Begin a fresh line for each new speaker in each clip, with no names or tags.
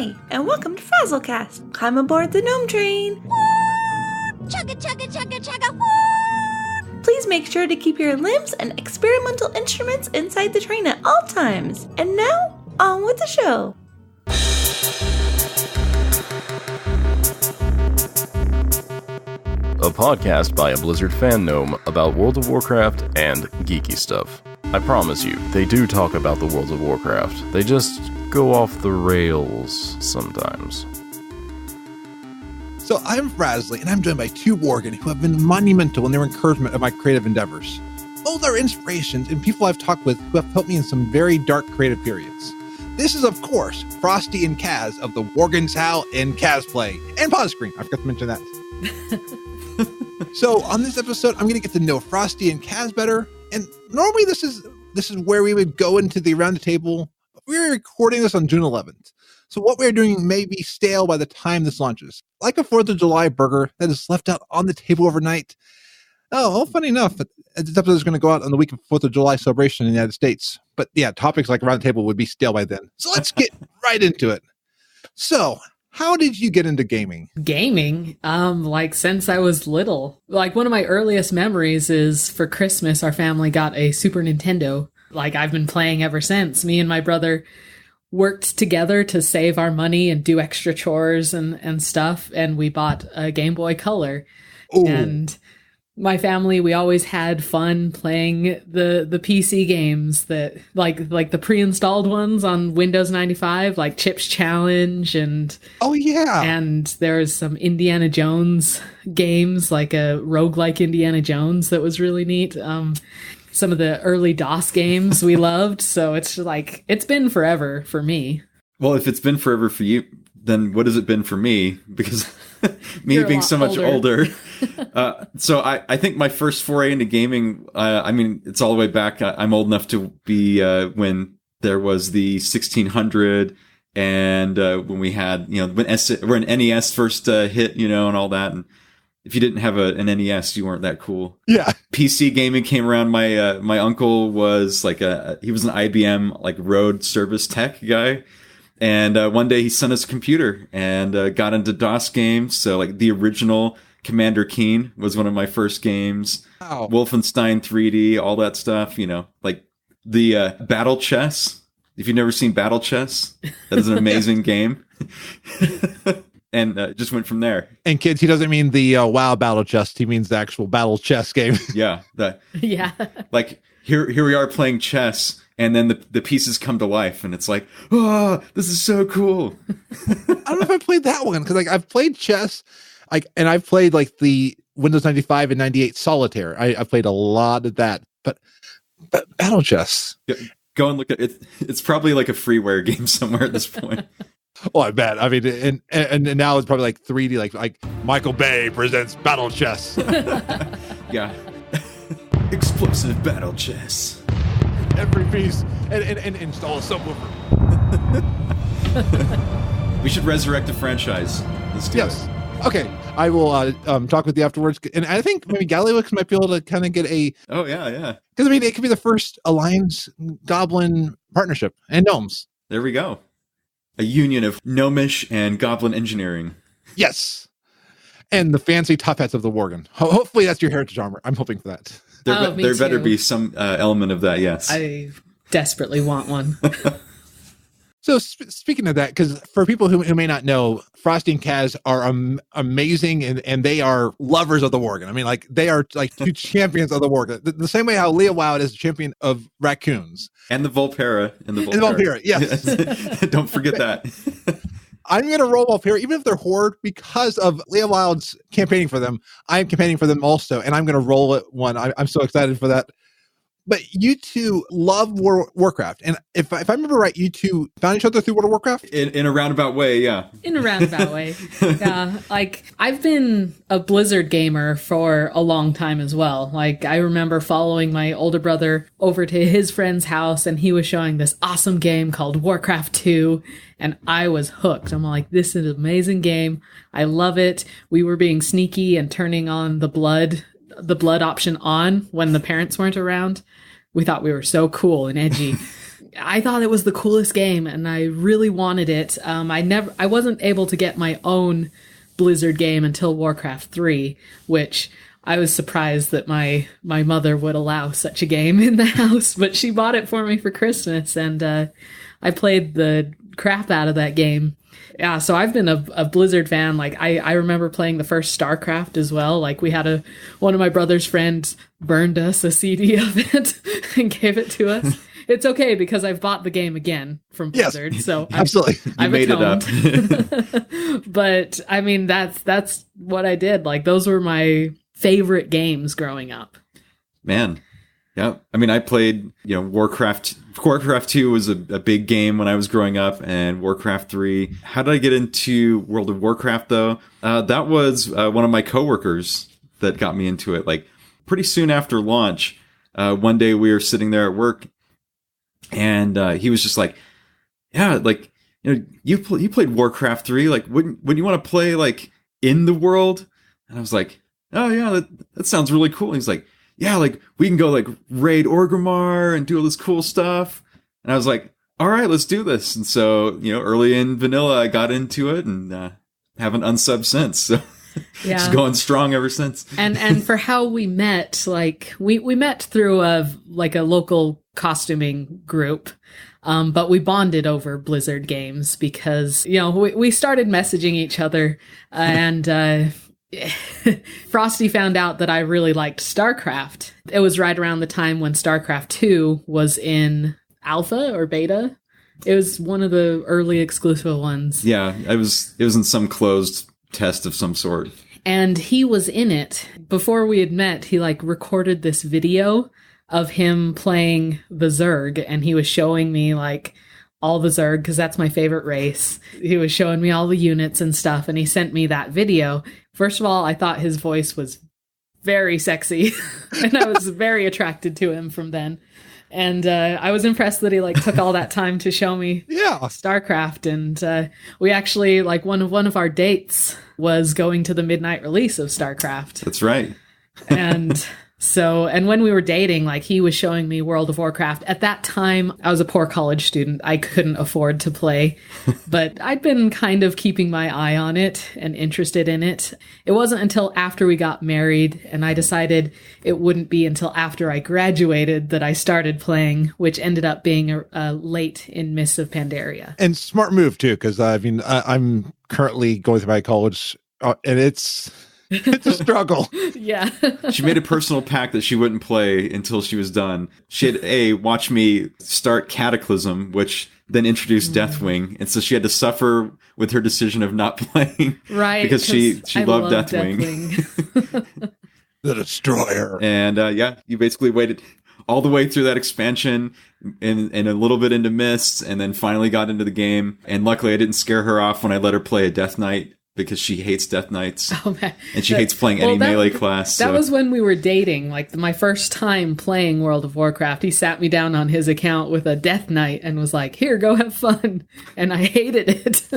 Hi, and welcome to FrazlCast. Climb aboard the Gnome Train.
Chugga, chugga, chugga, chugga.
Please make sure to keep your limbs and experimental instruments inside the train at all times. And now, on with the show.
A podcast by a Blizzard fan gnome about World of Warcraft and geeky stuff. I promise you, they do talk about the World of Warcraft. They just go off the rails sometimes.
So I'm Frazley, and I'm joined by two Worgen who have been monumental in their encouragement of my creative endeavors. Both are inspirations and people I've talked with who have helped me in some very dark creative periods. This is, of course, Frostee and Kaz of the Worgen's Howl and Kazplay, and Pause Screen. I forgot to mention that. So on this episode, I'm going to get to know Frostee and Kaz better. And normally this is where we would go into the round table. We're recording this on June 11th. So what we're doing may be stale by the time this launches. Like a 4th of July burger that is left out on the table overnight. Oh, well, funny enough, this episode is going to go out on the week of 4th of July celebration in the United States. But yeah, topics like around the table would be stale by then. So let's get right into it. So, how did you get into gaming?
Gaming? Since I was little. Like, one of my earliest memories is for Christmas, our family got a Super Nintendo. Like, I've been playing ever since. Me and my brother worked together to save our money and do extra chores and stuff, and we bought a Game Boy Color.
Ooh.
And my family, we always had fun playing the PC games that like the pre-installed ones on Windows 95, like Chips Challenge and
oh yeah,
and there's some Indiana Jones games, like a roguelike Indiana Jones that was really neat. Some of the early DOS games we loved, so it's like it's been forever for me.
Well, if it's been forever for you, then what has it been for me? Because me being so much older. So I think my first foray into gaming, it's all the way back. I'm old enough to be when there was the 1600 and when we had, when NES first hit, and all that. And if you didn't have an NES, you weren't that cool.
Yeah.
PC gaming came around. My uncle was he was an IBM road service tech guy. And one day he sent us a computer and got into DOS games. So the original Commander Keen was one of my first games.
Wow.
Wolfenstein 3D, all that stuff, the Battle Chess. If you've never seen Battle Chess, that is an amazing game. And just went from there. And
kids, he doesn't mean the WoW Battle Chess. He means the actual Battle Chess game.
Yeah.
Yeah.
Here we are playing chess. And then the pieces come to life, and it's like, oh, this is so cool.
I don't know if I played that one, because I've played chess, and I've played the Windows 95 and 98 Solitaire. I've played a lot of that, but Battle Chess.
Go and look at it. It's probably a freeware game somewhere at this point.
Oh, I bet. I mean, and now it's probably 3D, like Michael Bay presents Battle Chess.
Yeah. Explosive Battle Chess.
Every piece and install a subwoofer.
We should resurrect the franchise. Let's do it.
Okay. I will talk with you afterwards, and I think maybe Gallywix might be able to kind of get a.
Oh yeah.
Because it could be the first Alliance Goblin partnership and gnomes.
There we go. A union of gnomish and goblin engineering.
Yes. And the fancy tough hats of the Worgen. Hopefully that's your heritage armor. I'm hoping for that.
There better be some element of that, yes.
I desperately want one.
So speaking of that, because for people who may not know, Frostee and Kaz are amazing, and they are lovers of the Worgen. I mean, they are two champions of the Worgen. The same way how Leah Wild is a champion of raccoons.
And the Volpera.
And the Volpera, yes.
Don't forget that.
I'm going to roll off here, even if they're Horde, because of Leah Wild's campaigning for them. I'm campaigning for them also, and I'm going to roll it one. I'm so excited for that. But you two love Warcraft, and if I remember right, you two found each other through World of Warcraft?
In a roundabout way, yeah.
In a roundabout way, yeah. I've been a Blizzard gamer for a long time as well. I remember following my older brother over to his friend's house, and he was showing this awesome game called Warcraft 2, and I was hooked. I'm like, this is an amazing game. I love it. We were being sneaky and turning on the blood option on when the parents weren't around. We thought we were so cool and edgy. I thought it was the coolest game, and I really wanted it. I wasn't able to get my own Blizzard game until Warcraft 3, which I was surprised that my mother would allow such a game in the house, but she bought it for me for Christmas, and I played the crap out of that game. Yeah, so I've been a Blizzard fan. Like, I remember playing the first StarCraft as well. Like, we had one of my brother's friends burned us a CD of it and gave it to us. It's okay because I've bought the game again from Blizzard, so
absolutely,
I've
made
atoned.
it up.
But I mean, that's what I did. Like, those were my favorite games growing up.
Man. Yeah. I mean, I played, Warcraft 2 was a big game when I was growing up, and Warcraft 3. How did I get into World of Warcraft, though? That was one of my coworkers that got me into it. Like, pretty soon after launch, one day we were sitting there at work, and he was just like, yeah, like, you played Warcraft 3. Like, wouldn't you want to play, like, in the world? And I was like, oh, yeah, that sounds really cool. And he's like, yeah, like, we can go, like, raid Orgrimmar and do all this cool stuff. And I was like, all right, let's do this. And so, early in vanilla, I got into it and haven't unsubbed since. So
Yeah.
it's going strong ever since.
And for how we met, like, we met through a local costuming group. But we bonded over Blizzard games because, we started messaging each other, and Frostee found out that I really liked StarCraft. It was right around the time when StarCraft 2 was in alpha or beta. It was one of the early exclusive ones.
Yeah, it was in some closed test of some sort.
And he was in it. Before we had met, he recorded this video of him playing the Zerg, and he was showing me all the Zerg, because that's my favorite race. He was showing me all the units and stuff, and he sent me that video. First of all, I thought his voice was very sexy, and I was very attracted to him from then. And I was impressed that he took all that time to show me StarCraft. And we actually, one of our dates was going to the midnight release of StarCraft.
That's right.
And when we were dating, he was showing me World of Warcraft. At that time, I was a poor college student. I couldn't afford to play, but I'd been kind of keeping my eye on it and interested in it. It wasn't until after we got married, and I decided it wouldn't be until after I graduated that I started playing, which ended up being late in Mists of Pandaria.
And smart move, too, because, I'm currently going through my college, and it's a struggle.
Yeah.
She made a personal pact that she wouldn't play until she was done. She had watch me start Cataclysm, which then introduced Deathwing, and so she had to suffer with her decision of not playing,
right?
Because she loved Deathwing.
The Destroyer.
And you basically waited all the way through that expansion and a little bit into Mists, and then finally got into the game. And luckily, I didn't scare her off when I let her play a Death Knight, because she hates Death Knights.
Oh, man.
And she hates playing any melee class.
That was when we were dating, my first time playing World of Warcraft. He sat me down on his account with a Death Knight and was like, here, go have fun. And I hated it.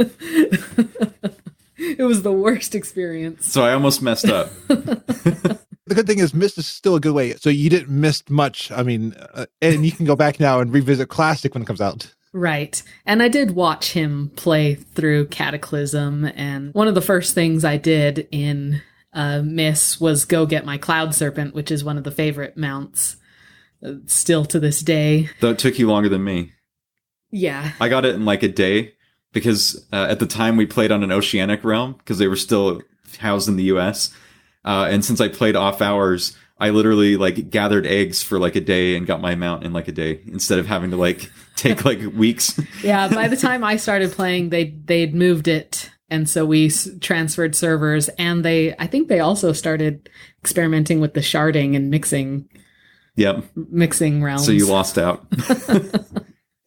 It was the worst experience.
So I almost messed up.
The good thing is Mist is still a good way. So you didn't miss much. I mean, and you can go back now and revisit Classic when it comes out.
Right. And I did watch him play through Cataclysm, and one of the first things I did in Miss was go get my Cloud Serpent, which is one of the favorite mounts still to this day.
Though it took you longer than me.
Yeah.
I got it in a day, because at the time we played on an Oceanic realm, because they were still housed in the US. And since I played off hours, I literally gathered eggs for a day and got my mount in a day, instead of having to take weeks.
Yeah, by the time I started playing, they'd moved it, and so we transferred servers, and I think they also started experimenting with the sharding and mixing. Yep, mixing realms.
So you lost out.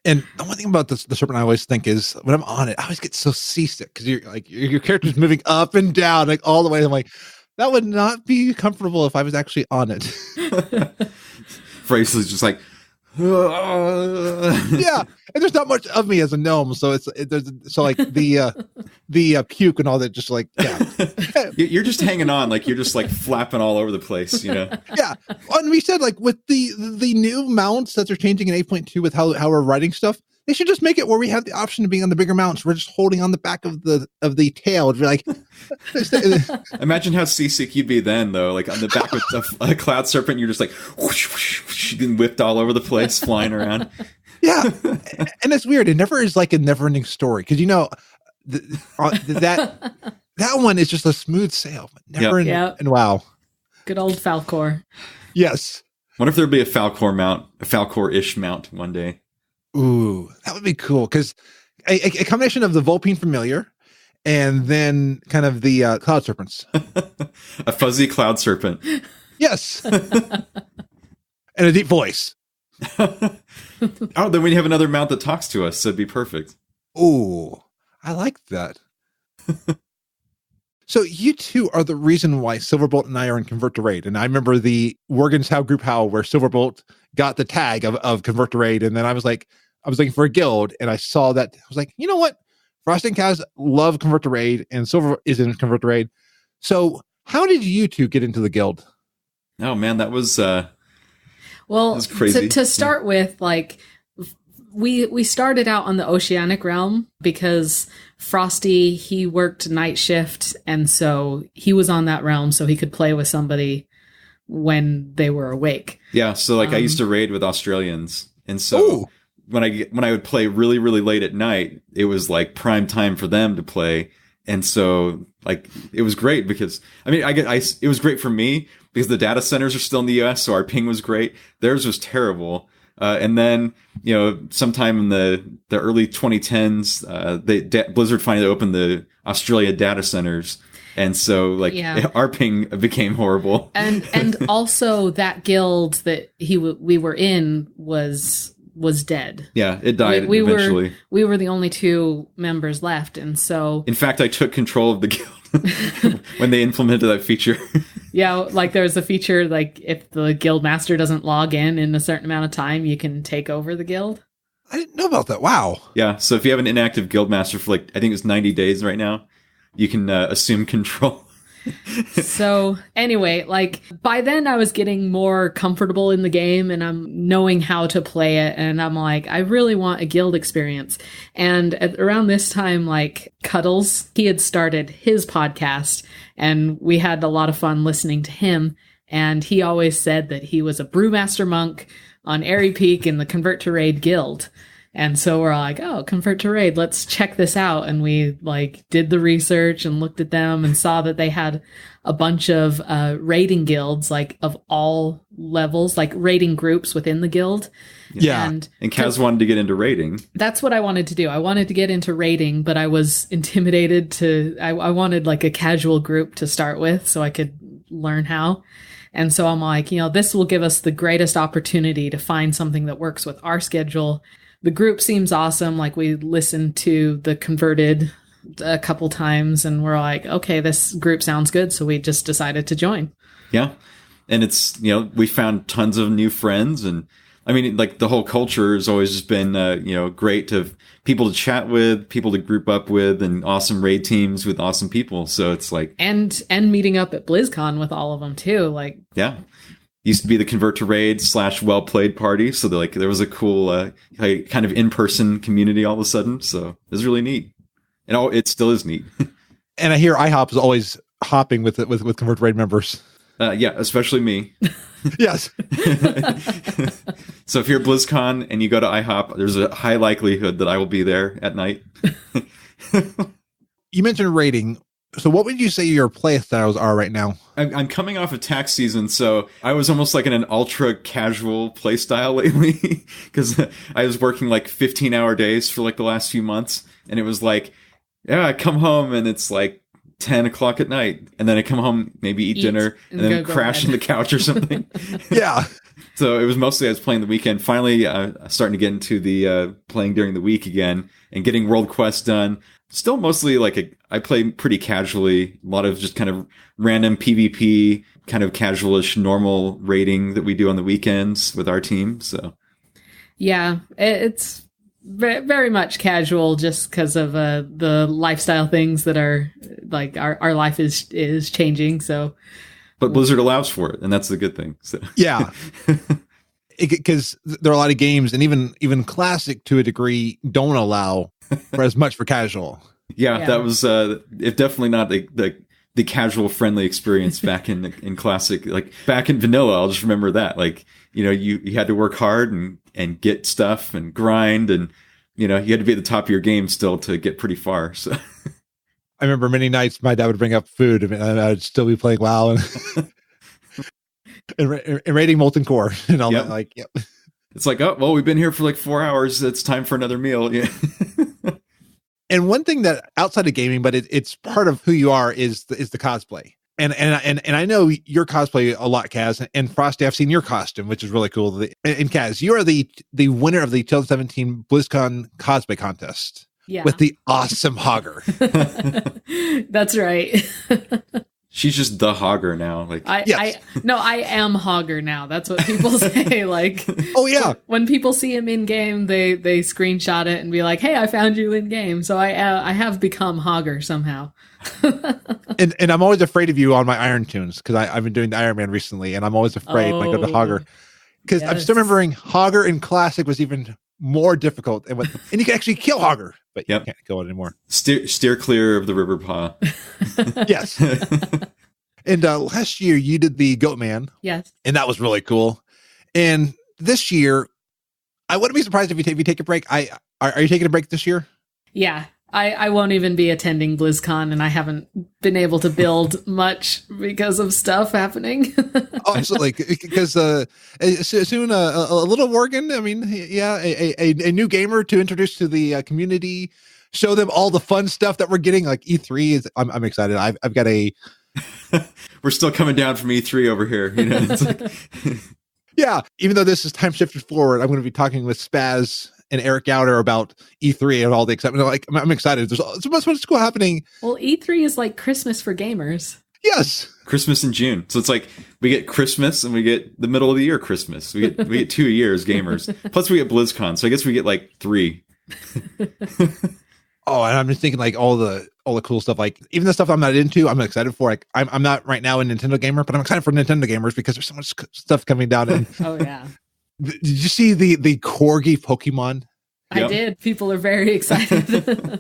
And the one thing about the Serpent I always think is, when I'm on it, I always get so seasick, because you're your character's moving up and down all the way. I'm like, that would not be comfortable if I was actually on it.
Frazley's just
Yeah, and there's not much of me as a gnome, so like the puke and all that, just like
You're just hanging on, like you're just like flapping all over the place, you know.
Yeah, and we said like with the new mounts that they're changing in 8.2 with how we're writing stuff, they should just make it where we have the option of being on the bigger mounts. We're just holding on the back of the tail. We're like,
imagine how seasick you'd be then, though. Like on the back of a cloud serpent, you're just like whoosh, whoosh, whoosh, getting whipped all over the place, flying around.
Yeah, and it's weird. It never is like a never-ending story because that one is just a smooth sail, but never. And wow,
good old Falcor.
Yes.
What if there'd be a Falcor-ish mount one day?
Ooh, that would be cool because a combination of the Vulpine familiar and then kind of the cloud serpents.
A fuzzy cloud serpent.
Yes. And a deep voice.
Oh, then we have another mount that talks to us, so it'd be perfect.
Ooh, I like that. So you two are the reason why Silverbolt and I are in Convert to Raid. And I remember the Worgen's How Group Howl where Silverbolt got the tag of Convert to Raid. And then I was looking for a guild and I saw that. I was like, you know what? Frosty and Kaz love Convert to Raid and Silver is in Convert to Raid. So how did you two get into the guild?
Oh man, that was
crazy. To start with, like we started out on the Oceanic realm because Frostee, he worked night shift, and so he was on that realm so he could play with somebody when they were awake.
Yeah, so like I used to raid with Australians, and so when I would play really, really late at night, it was like prime time for them to play. And so like it was great because it was great for me because the data centers are still in the US, so our ping was great. Theirs was terrible. And then, sometime in the early 2010s, Blizzard finally opened the Australia data centers. And so our ping became horrible.
And also that guild that we were in was dead.
Yeah, it died eventually.
We were the only two members left. And so,
in fact, I took control of the guild when they implemented that feature.
Yeah, like there's a feature, like if the guild master doesn't log in a certain amount of time, you can take over the guild.
I didn't know about that. Wow.
Yeah, so if you have an inactive guild master for I think it's 90 days right now, you can assume control.
So anyway, like by then I was getting more comfortable in the game and I'm knowing how to play it. And I'm like, I really want a guild experience. And around this time, like Cuddles, he had started his podcast and we had a lot of fun listening to him. And he always said that he was a brewmaster monk on Airy Peak in the Convert to Raid guild. And so we're like, oh, Convert to Raid, let's check this out. And we did the research and looked at them and saw that they had a bunch of raiding guilds, of all levels, raiding groups within the guild.
Yeah. And Kaz wanted to get into raiding.
That's what I wanted to do. I wanted to get into raiding, but I was intimidated I wanted a casual group to start with so I could learn how. And so I'm like, this will give us the greatest opportunity to find something that works with our schedule. The group seems awesome. We listened to the Converted a couple times and we're like, okay, this group sounds good. So we just decided to join.
Yeah. And it's, we found tons of new friends. And I mean, the whole culture has always just been, great to have people to chat with, people to group up with, and awesome raid teams with awesome people. So it's
and meeting up at BlizzCon with all of them too.
Yeah. Used to be the Convert to Raid / Well Played party. So there was a cool kind of in-person community all of a sudden. So it was really neat. And it still is neat.
And I hear IHOP is always hopping with Convert to Raid members.
Yeah, especially me.
Yes.
So if you're at BlizzCon and you go to IHOP, there's a high likelihood that I will be there at night.
You mentioned raiding. So what would you say your play styles are right now?
I'm coming off of tax season, so I was almost in an ultra casual play style lately because I was working 15-hour days for the last few months, and it was I come home and it's 10 o'clock at night, and then I come home, maybe eat dinner, and then crash on the couch or something.
Yeah.
So it was mostly I was playing the weekend. Finally, starting to get into the playing during the week again and getting world quests done. Still mostly I play pretty casually, a lot of just kind of random PvP, kind of casualish normal raiding that we do on the weekends with our team. So
Yeah, it's very much casual just because of the lifestyle things that are like our life is changing. So,
but Blizzard allows for it, and that's the good thing. So.
Yeah, because there are a lot of games, and even classic to a degree, don't allow for as much for casual.
Yeah, that was if definitely not the casual friendly experience back in classic, like back in vanilla. I'll just remember that, like, you know, you had to work hard and get stuff and grind, and you know, you had to be at the top of your game still to get pretty far. So
I remember many nights my dad would bring up food and I'd still be playing WoW and raiding Molten Core and all that. Like, yep.
It's like, oh, well, we've been here for like 4 hours. It's time for another meal. Yeah.
And one thing that outside of gaming, but it's part of who you are is the cosplay. And I know your cosplay a lot, Kaz, and Frostee, I've seen your costume, which is really cool. And Kaz, you are the winner of the 2017 BlizzCon cosplay contest with the awesome Hogger.
That's right.
She's just the Hogger now. Like,
I am Hogger now. That's what people say. Like,
oh yeah,
when people see him in game, they screenshot it and be like, "Hey, I found you in game." So I have become Hogger somehow.
and I'm always afraid of you on my Iron Tunes because I've been doing the Iron Man recently, and I'm always afraid when I go to Hogger because I'm still remembering Hogger in Classic was even more difficult, and you can actually kill Hogger, but you can't kill it anymore.
Steer clear of the river paw.
Yes. And last year you did the Goat Man.
Yes.
And that was really cool. And this year, I wouldn't be surprised if you take a break. Are you taking a break this year?
Yeah. I won't even be attending BlizzCon, and I haven't been able to build much because of stuff happening.
Oh, absolutely. Because soon a little Worgen, I mean, a new gamer to introduce to the community, show them all the fun stuff that we're getting. Like E3 is, I'm excited. I've got a.
We're still coming down from E3 over here. You know, it's like
yeah. Even though this is time shifted forward, I'm going to be talking with Spaz and Eric Gowder about E3 and all the excitement. Like, I'm excited. There's so much cool happening.
Well, E3 is like Christmas for gamers.
Yes.
Christmas in June. So it's like we get Christmas and we get the middle of the year Christmas. We get 2 years gamers. Plus we get BlizzCon. So I guess we get like 3.
Oh, and I'm just thinking like all the cool stuff, like even the stuff I'm not into, I'm excited for. Like I'm not right now a Nintendo gamer, but I'm excited for Nintendo gamers because there's so much stuff coming down. And
oh yeah.
Did you see the Corgi Pokemon?
I did. People are very excited.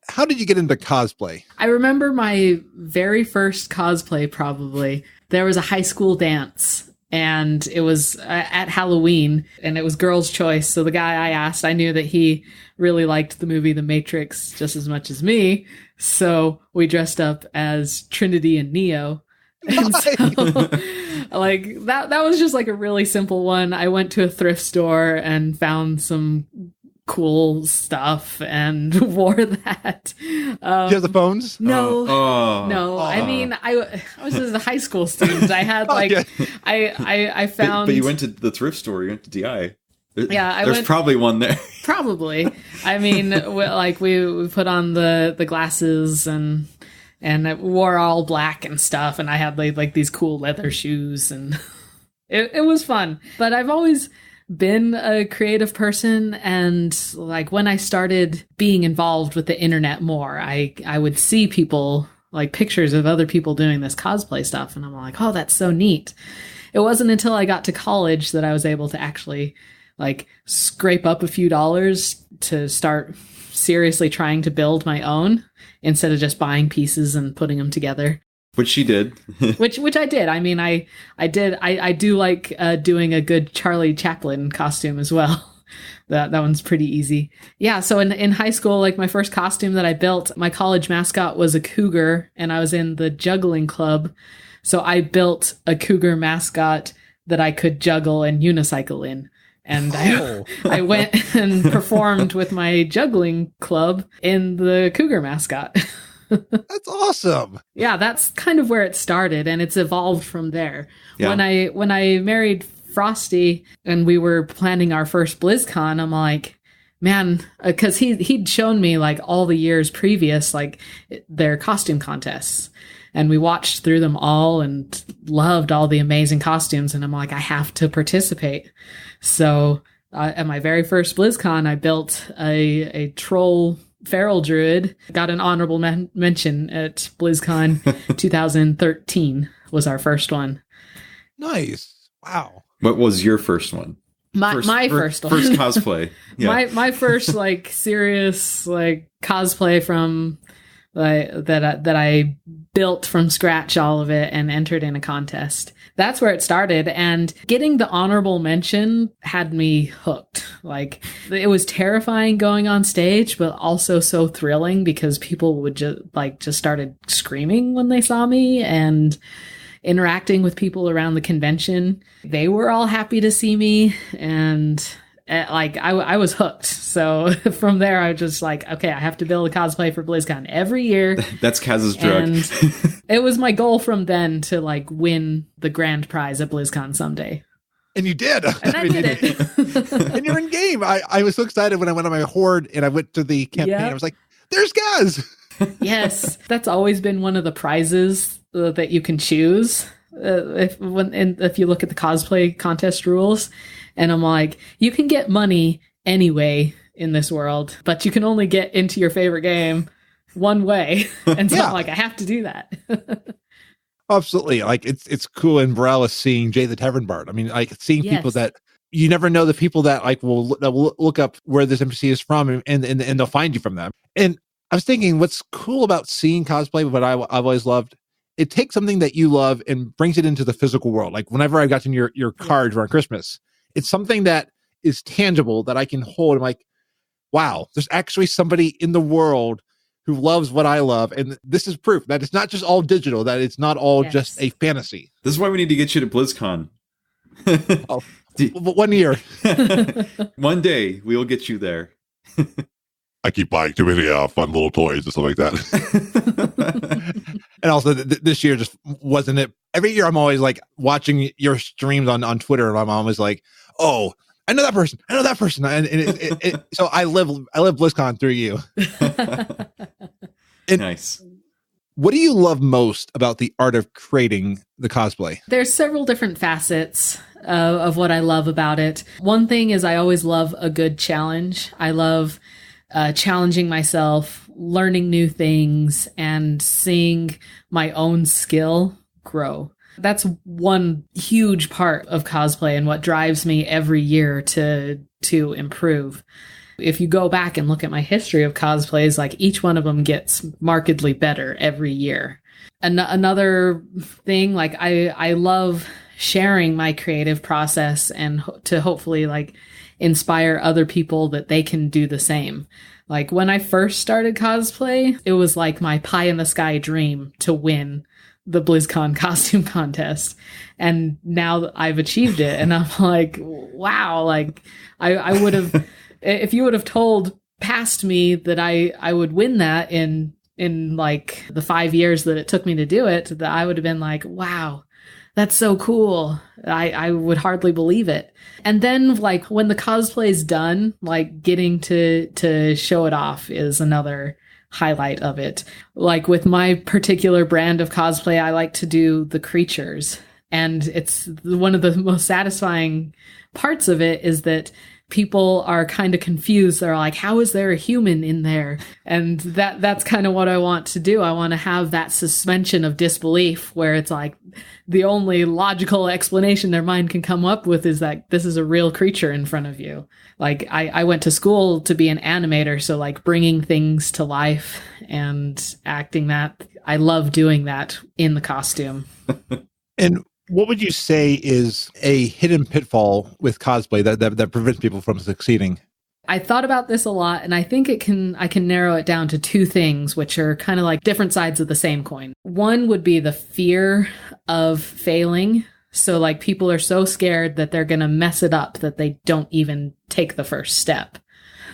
How did you get into cosplay?
I remember my very first cosplay, probably. There was a high school dance, and it was at Halloween, and it was girls' choice. So the guy I asked, I knew that he really liked the movie The Matrix just as much as me. So we dressed up as Trinity and Neo. And so, like that was just like a really simple one. I went to a thrift store and found some cool stuff and wore that.
Do you have the phones?
No. No. I mean, I was just a high school student. I had like I found.
But you went to the thrift store. You went to DI.
Yeah,
there's probably one there.
Probably. I mean, we put on the glasses and I wore all black and stuff, and I had like these cool leather shoes, and it was fun. But I've always been a creative person, and like when I started being involved with the internet more, I would see people, like pictures of other people doing this cosplay stuff, and I'm like, oh, that's so neat. It wasn't until I got to college that I was able to actually like scrape up a few dollars to start seriously trying to build my own instead of just buying pieces and putting them together.
Which she did.
which I did. I mean, I do like doing a good Charlie Chaplin costume as well. That one's pretty easy. Yeah, so in high school, like my first costume that I built, my college mascot was a cougar, and I was in the juggling club. So I built a cougar mascot that I could juggle and unicycle in. And I went and performed with my juggling club in the cougar mascot.
That's awesome.
Yeah, that's kind of where it started, and it's evolved from there.
Yeah.
When I married Frostee and we were planning our first BlizzCon, I'm like, man, because he'd shown me like all the years previous, like their costume contests. And we watched through them all and loved all the amazing costumes. And I'm like, I have to participate. So At my very first BlizzCon, I built a troll feral druid. Got an honorable mention at BlizzCon 2013 was our first one.
Nice. Wow.
What was your first one?
My first one.
First cosplay. Yeah.
my first like serious like cosplay from that I built from scratch, all of it, and entered in a contest. That's where it started, and getting the honorable mention had me hooked. Like, it was terrifying going on stage, but also so thrilling because people would just started screaming when they saw me and interacting with people around the convention. They were all happy to see me, and I was hooked. So from there, I was just like, okay, I have to build a cosplay for BlizzCon every year.
That's Kaz's drug.
And it was my goal from then to like win the grand prize at BlizzCon someday.
And you did.
And I did it.
And you're in game. I was so excited when I went on my horde and I went to the campaign.
Yep.
I was like, there's Kaz.
Yes, that's always been one of the prizes that you can choose. If you look at the cosplay contest rules, and I'm like, you can get money anyway in this world, but you can only get into your favorite game one way. And so I'm like, I have to do that.
Absolutely. Like it's cool in Borellis seeing Jay the Tavern Bard. I mean, like seeing people that you never know, the people that like will look up where this NPC is from and they'll find you from them. And I was thinking what's cool about seeing cosplay, what I've always loved, it takes something that you love and brings it into the physical world. Like whenever I got in your cards around Christmas, it's something that is tangible that I can hold. I'm like, wow, there's actually somebody in the world who loves what I love. And this is proof that it's not just all digital, that it's not all just a fantasy.
This is why we need to get you to BlizzCon.
Oh, 1 year.
One day we will get you there.
I keep buying too many fun little toys and stuff like that.
And also this year just wasn't it. Every year I'm always like watching your streams on Twitter and I'm always like, oh, I know that person. And so I live BlizzCon through you.
Nice.
What do you love most about the art of creating the cosplay?
There's several different facets of what I love about it. One thing is I always love a good challenge. I love challenging myself, learning new things, and seeing my own skill grow. That's one huge part of cosplay and what drives me every year to improve. If you go back and look at my history of cosplays, like each one of them gets markedly better every year. Another thing, like I love sharing my creative process and to hopefully like inspire other people that they can do the same. Like when I first started cosplay, it was like my pie in the sky dream to win the BlizzCon costume contest. And now I've achieved it. And I'm like, wow, like I would have, if you would have told past me that I would win that in like the 5 years that it took me to do it, that I would have been like, wow, that's so cool. I would hardly believe it. And then like when the cosplay is done, like getting to show it off is another highlight of it. Like with my particular brand of cosplay, I like to do the creatures. And it's one of the most satisfying parts of it is that people are kind of confused. They're like, how is there a human in there? And that's kind of what I want to do. I want to have that suspension of disbelief where it's like the only logical explanation their mind can come up with is that this is a real creature in front of you. Like I went to school to be an animator. So like bringing things to life and acting that, I love doing that in the costume.
And what would you say is a hidden pitfall with cosplay that prevents people from succeeding?
I thought about this a lot, and I think I can narrow it down to two things, which are kind of like different sides of the same coin. One would be the fear of failing. So like people are so scared that they're going to mess it up that they don't even take the first step.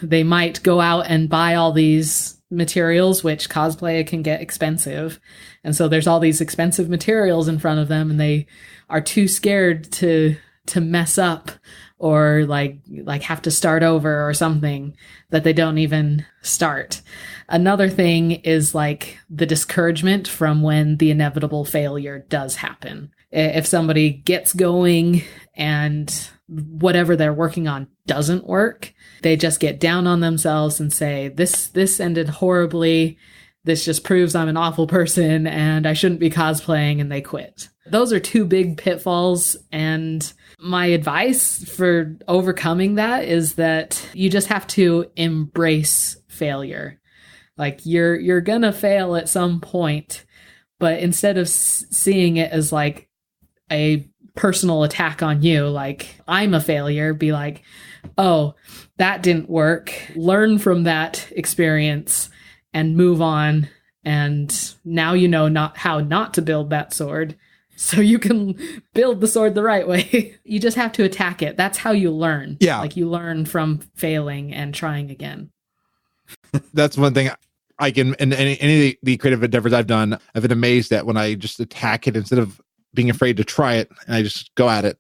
They might go out and buy all these materials, which cosplay can get expensive. And so there's all these expensive materials in front of them and they are too scared to mess up or like have to start over or something that they don't even start. Another thing is like the discouragement from when the inevitable failure does happen. If somebody gets going and whatever they're working on doesn't work, they just get down on themselves and say, this ended horribly. This just proves I'm an awful person and I shouldn't be cosplaying, and they quit. Those are two big pitfalls, and my advice for overcoming that is that you just have to embrace failure. Like, you're gonna fail at some point, but instead of seeing it as like a personal attack on you, like I'm a failure, be like, oh, that didn't work. Learn from that experience and move on. And now you know how not to build that sword, so you can build the sword the right way. You just have to attack it. That's how you learn.
Yeah.
Like, you learn from failing and trying again.
That's one thing I can, in any of the creative endeavors I've done, I've been amazed at when I just attack it instead of being afraid to try it, and I just go at it.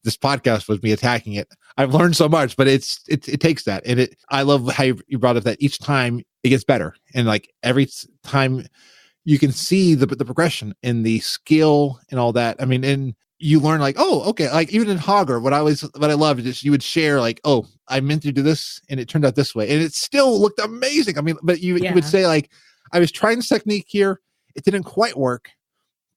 This podcast was me attacking it. I've learned so much, but it takes that. And I love how you brought up that each time it gets better. And like every time you can see the progression in the skill and all that. I mean, and you learn like, oh, okay. Like even in Hogger, what I loved is you would share like, oh, I meant to do this and it turned out this way. And it still looked amazing. I mean, but you would say like, I was trying this technique here. It didn't quite work.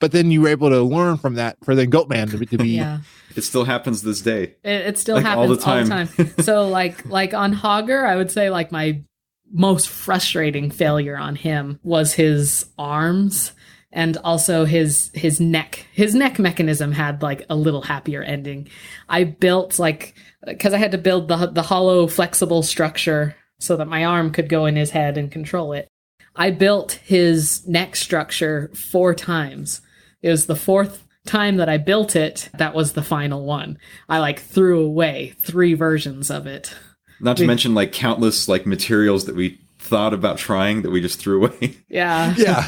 But then you were able to learn from that for the Goatman to be.
Yeah.
It still happens this day.
It still happens all the time. So like on Hogger, I would say like my most frustrating failure on him was his arms, and also his neck. His neck mechanism had like a little happier ending. I built because I had to build the hollow flexible structure so that my arm could go in his head and control it. I built his neck structure 4 times. It was the 4th time that I built it. That was the final one. I like threw away 3 versions of it.
Not to mention like countless like materials that we thought about trying that we just threw away.
Yeah.
Yeah.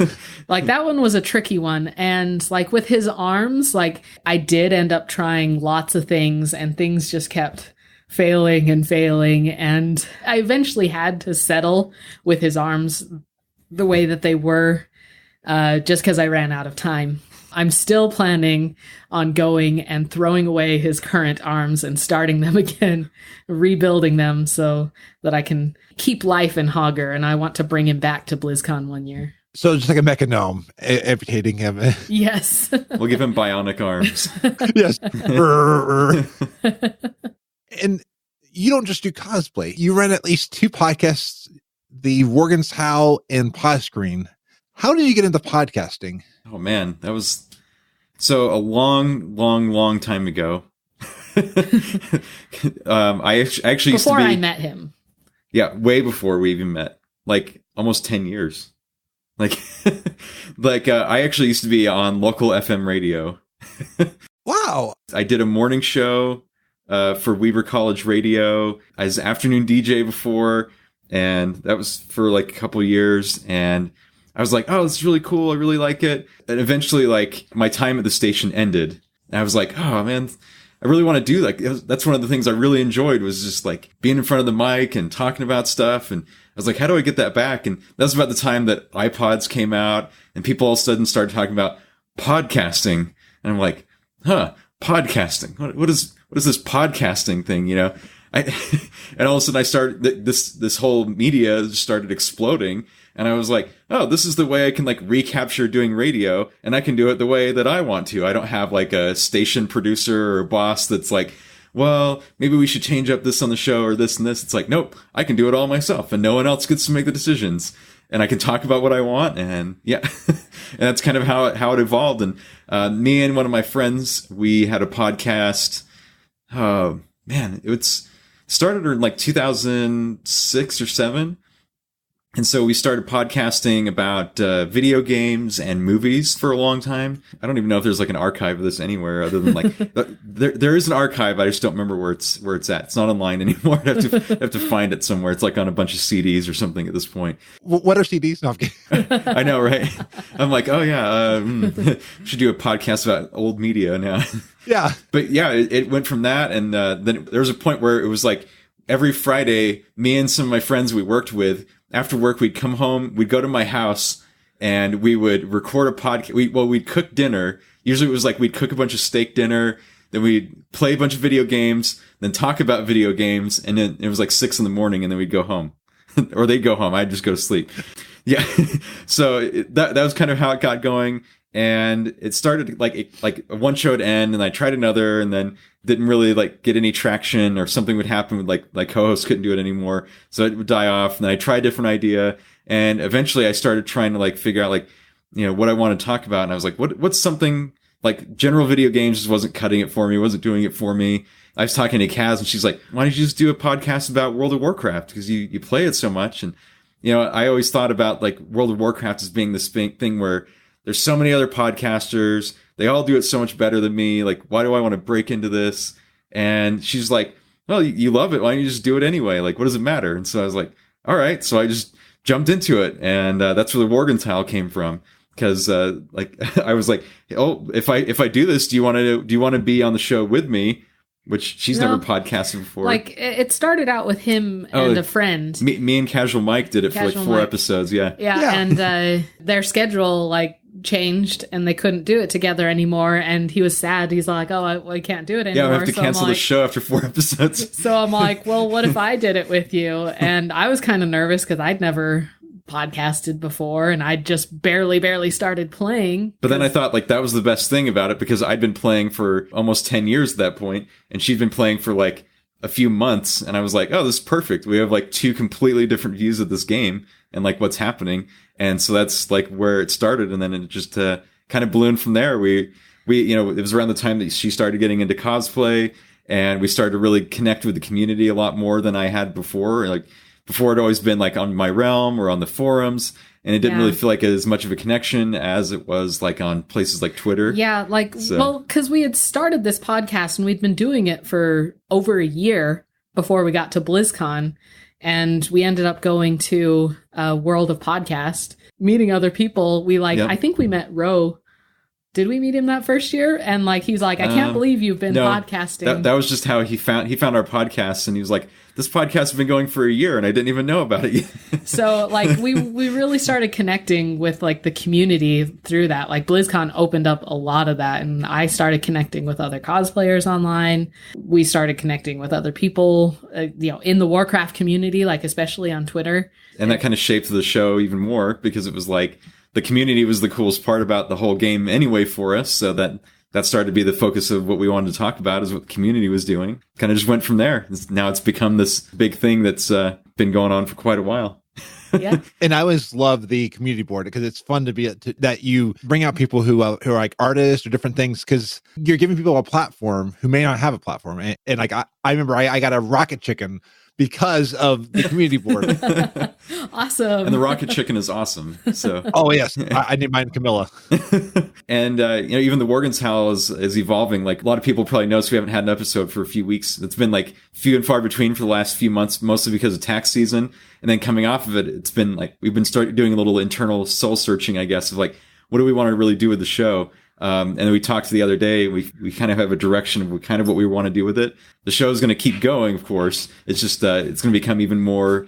Like that one was a tricky one. And like with his arms, like I did end up trying lots of things, and things just kept failing. And I eventually had to settle with his arms the way that they were, just because I ran out of time. I'm still planning on going and throwing away his current arms and starting them again, rebuilding them so that I can keep life in Hogger, and I want to bring him back to BlizzCon one year.
So just like a mecha gnome, amputating him.
Yes.
We'll give him bionic arms.
Yes. And you don't just do cosplay. You run at least 2 podcasts, the Worgen's Howl and Podscreen. How did you get into podcasting?
Oh man, that was so a long time ago. I actually used to be,
before I met him.
Yeah, way before we even met, like almost 10 years. Like, I actually used to be on local FM radio.
Wow.
I did a morning show for Weber College Radio. I was afternoon DJ before, and that was for like a couple years. And I was like, oh, this is really cool. I really like it. And eventually, like, my time at the station ended. And I was like, oh, man, I really want to do that's one of the things I really enjoyed, was just like being in front of the mic and talking about stuff. And I was like, how do I get that back? And that was about the time that iPods came out and people all of a sudden started talking about podcasting. And I'm like, podcasting. What is this podcasting thing? You know, and all of a sudden I started this whole media started exploding. And I was like, oh, this is the way I can like recapture doing radio, and I can do it the way that I want to. I don't have like a station producer or a boss that's like, well, maybe we should change up this on the show or this and this. It's like, nope, I can do it all myself, and no one else gets to make the decisions. And I can talk about what I want, and yeah. And that's kind of how it evolved. And me and one of my friends, we had a podcast. Oh man, it started in like 2006 or 7. And so we started podcasting about video games and movies for a long time. I don't even know if there's like an archive of this anywhere other than like there is an archive. I just don't remember where it's at. It's not online anymore. I have to find it somewhere. It's like on a bunch of CDs or something at this point.
What are CDs? No, I'm kidding.
I know, right? I'm like, oh yeah, should do a podcast about old media now.
Yeah.
But yeah, it went from that, and then there was a point where it was like every Friday, me and some of my friends we worked with, after work, we'd come home, we'd go to my house, and we would record a podcast. We'd cook dinner. Usually it was like we'd cook a bunch of steak dinner, then we'd play a bunch of video games, then talk about video games, and then it was like 6 a.m, and then we'd go home. Or they'd go home. I'd just go to sleep. Yeah. So that was kind of how it got going. And it started like one show would end, and I tried another, and then didn't really like get any traction, or something would happen with like co-hosts couldn't do it anymore. So it would die off, and then I tried a different idea. And eventually I started trying to like figure out like, what I want to talk about. And I was like, what's something like general video games just wasn't cutting it for me, wasn't doing it for me. I was talking to Kaz, and she's like, why don't you just do a podcast about World of Warcraft? Because you play it so much. And, I always thought about like World of Warcraft as being this thing where there's so many other podcasters. They all do it so much better than me. Like, why do I want to break into this? And she's like, well, you love it. Why don't you just do it anyway? Like, what does it matter? And so I was like, all right. So I just jumped into it. And that's where the Worgen tile came from. Because I was like, oh, if I do this, do you want to be on the show with me? Which she's never podcasted before.
Like, it started out with him and a friend.
Me and Casual Mike did it for like 4 episodes, yeah.
Yeah, and their schedule, like, changed, and they couldn't do it together anymore, and he was sad. He's like, oh, I can't do it anymore.
Yeah, I have to cancel the show after 4 episodes.
So I'm like, well, what if I did it with you? And I was kind of nervous, because I'd never podcasted before, and I just barely started playing.
But then I thought like that was the best thing about it, because I'd been playing for almost 10 years at that point, and she'd been playing for like a few months, and I was like, oh, this is perfect. We have like 2 completely different views of this game and like what's happening. And so that's like where it started, and then it just kind of ballooned from there. We it was around the time that she started getting into cosplay, and we started to really connect with the community a lot more than I had before. Like before, it'd always been like on my realm or on the forums, and it didn't really feel like as much of a connection as it was like on places like Twitter.
Yeah, well, because we had started this podcast, and we'd been doing it for over a year before we got to BlizzCon, and we ended up going to World of Podcast, meeting other people. I think we met Ro. Did we meet him that first year? And like, he's like, I can't believe you've been podcasting.
That was just how he found our podcast, and he was like, this podcast has been going for a year, and I didn't even know about it yet.
So like, we really started connecting with like the community through that. Like BlizzCon opened up a lot of that, and I started connecting with other cosplayers online. We started connecting with other people, in the Warcraft community, like especially on Twitter.
And that kind of shaped the show even more, because it was like, the community was the coolest part about the whole game anyway for us. So that started to be the focus of what we wanted to talk about, is what the community was doing. Kind of just went from there. Now it's become this big thing that's been going on for quite a while.
Yeah.
And I always love the community board, because it's fun to be that you bring out people who are like artists or different things, because you're giving people a platform who may not have a platform. And like, I remember I got a rocket chicken because of the community board.
Awesome.
And the rocket chicken is awesome. So.
Oh yes, I need mine Camilla.
And even the Worgen's Howl is evolving. Like a lot of people probably notice we haven't had an episode for a few weeks. It's been like few and far between for the last few months, mostly because of tax season. And then coming off of it, it's been like we've been doing a little internal soul searching, I guess, of like, what do we want to really do with the show? And then we talked the other day, we kind of have a direction of kind of what we want to do with it. The show is going to keep going, of course. It's just, it's going to become even more,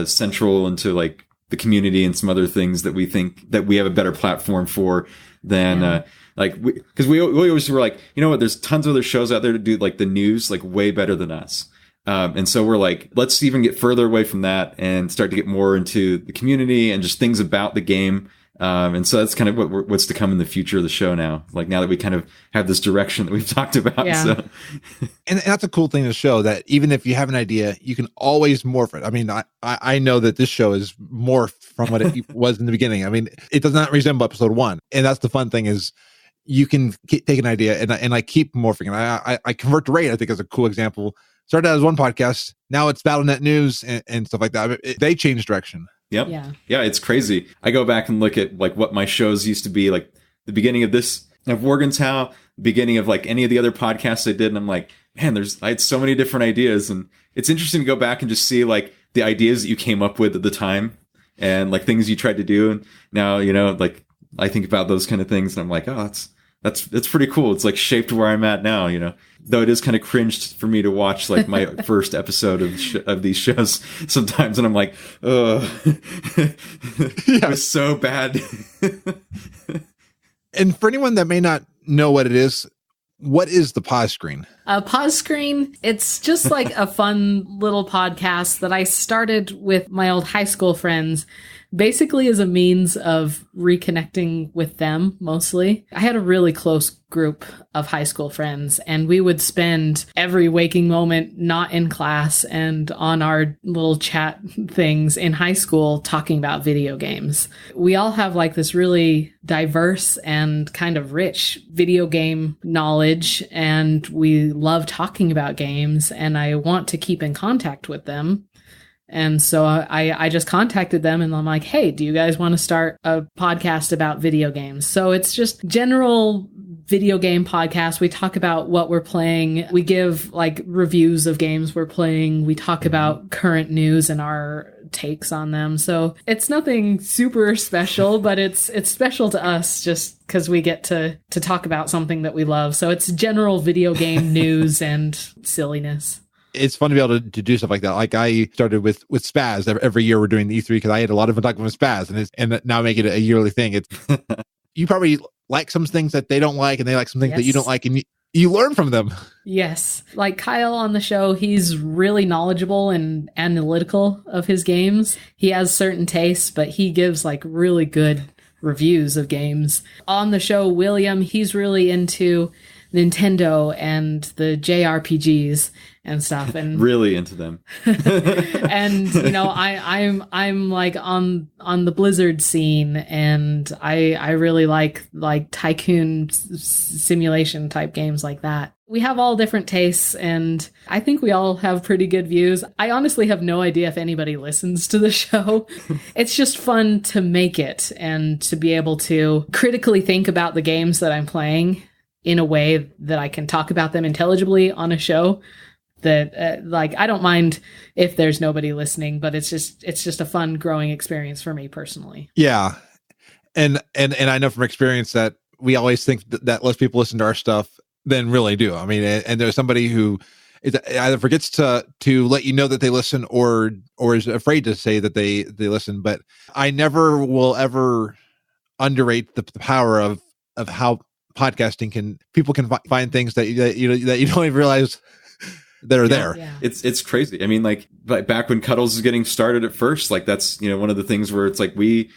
central into like the community and some other things that we think that we have a better platform for than, because we always were like, you know what, there's tons of other shows out there to do like the news, like way better than us. And so we're like, let's even get further away from that and start to get more into the community and just things about the game. And so that's kind of what's to come in the future of the show now. Like now that we kind of have this direction that we've talked about.
Yeah.
So.
And that's a cool thing to show, that even if you have an idea, you can always morph it. I mean, I know that this show is morphed from what it was in the beginning. I mean, it does not resemble episode 1. And that's the fun thing, is you can take an idea and I keep morphing. And I Convert to Raid, I think, is a cool example. Started out as one podcast. Now it's Battle.net News and stuff like that. They changed direction.
Yep. Yeah, it's crazy. I go back and look at like what my shows used to be, like the beginning of Worgen's Howl, beginning of like any of the other podcasts I did, and I'm like, man, I had so many different ideas, and it's interesting to go back and just see like the ideas that you came up with at the time and like things you tried to do, and now like I think about those kind of things, and I'm like, oh, that's pretty cool. It's like shaped where I'm at now, though it is kind of cringed for me to watch like my first episode of these shows sometimes. And I'm like, ugh, it was so bad.
And for anyone that may not know what it is, What is the pause screen?
Pause Screen, it's just like a fun little podcast that I started with my old high school friends, basically as a means of reconnecting with them mostly. I had a really close group of high school friends, and we would spend every waking moment not in class and on our little chat things in high school talking about video games. We all have like this really diverse and kind of rich video game knowledge, and we love talking about games, and I want to keep in contact with them. And so I just contacted them and I'm like, hey, do you guys want to start a podcast about video games? So it's just general video game podcast. We talk about what we're playing. We give like reviews of games we're playing. We talk about current news and our takes on them. So it's nothing super special, but it's special to us just because we get to talk about something that we love. So it's general video game news and silliness.
It's fun to be able to do stuff like that. Like I started with Spaz. Every year we're doing the E3 because I had a lot of fun talking with Spaz, and now make it a yearly thing. It's you probably like some things that they don't like, and they like some things that you don't like, and you learn from them.
Yes. Like Kyle on the show, he's really knowledgeable and analytical of his games. He has certain tastes, but he gives like really good reviews of games. On the show, William, he's really into Nintendo and the JRPGs and stuff, and
really into them.
And you know, I'm like on the Blizzard scene, and I really like tycoon simulation type games like that. We have all different tastes, and I think we all have pretty good views. I honestly have no idea if anybody listens to the show. It's just fun to make it and to be able to critically think about the games that I'm playing in a way that I can talk about them intelligibly on a show. That like I don't mind if there's nobody listening, but it's just a fun growing experience for me personally.
Yeah, and I know from experience that we always think that less people listen to our stuff than really do. I mean, and there's somebody who either forgets to let you know that they listen or is afraid to say that they listen. But I never will ever underrate the power of how podcasting people can find things that you don't even realize that are there.
Yeah.
It's crazy. I mean, like back when Cuddles was getting started at first, like that's, one of the things where it's like we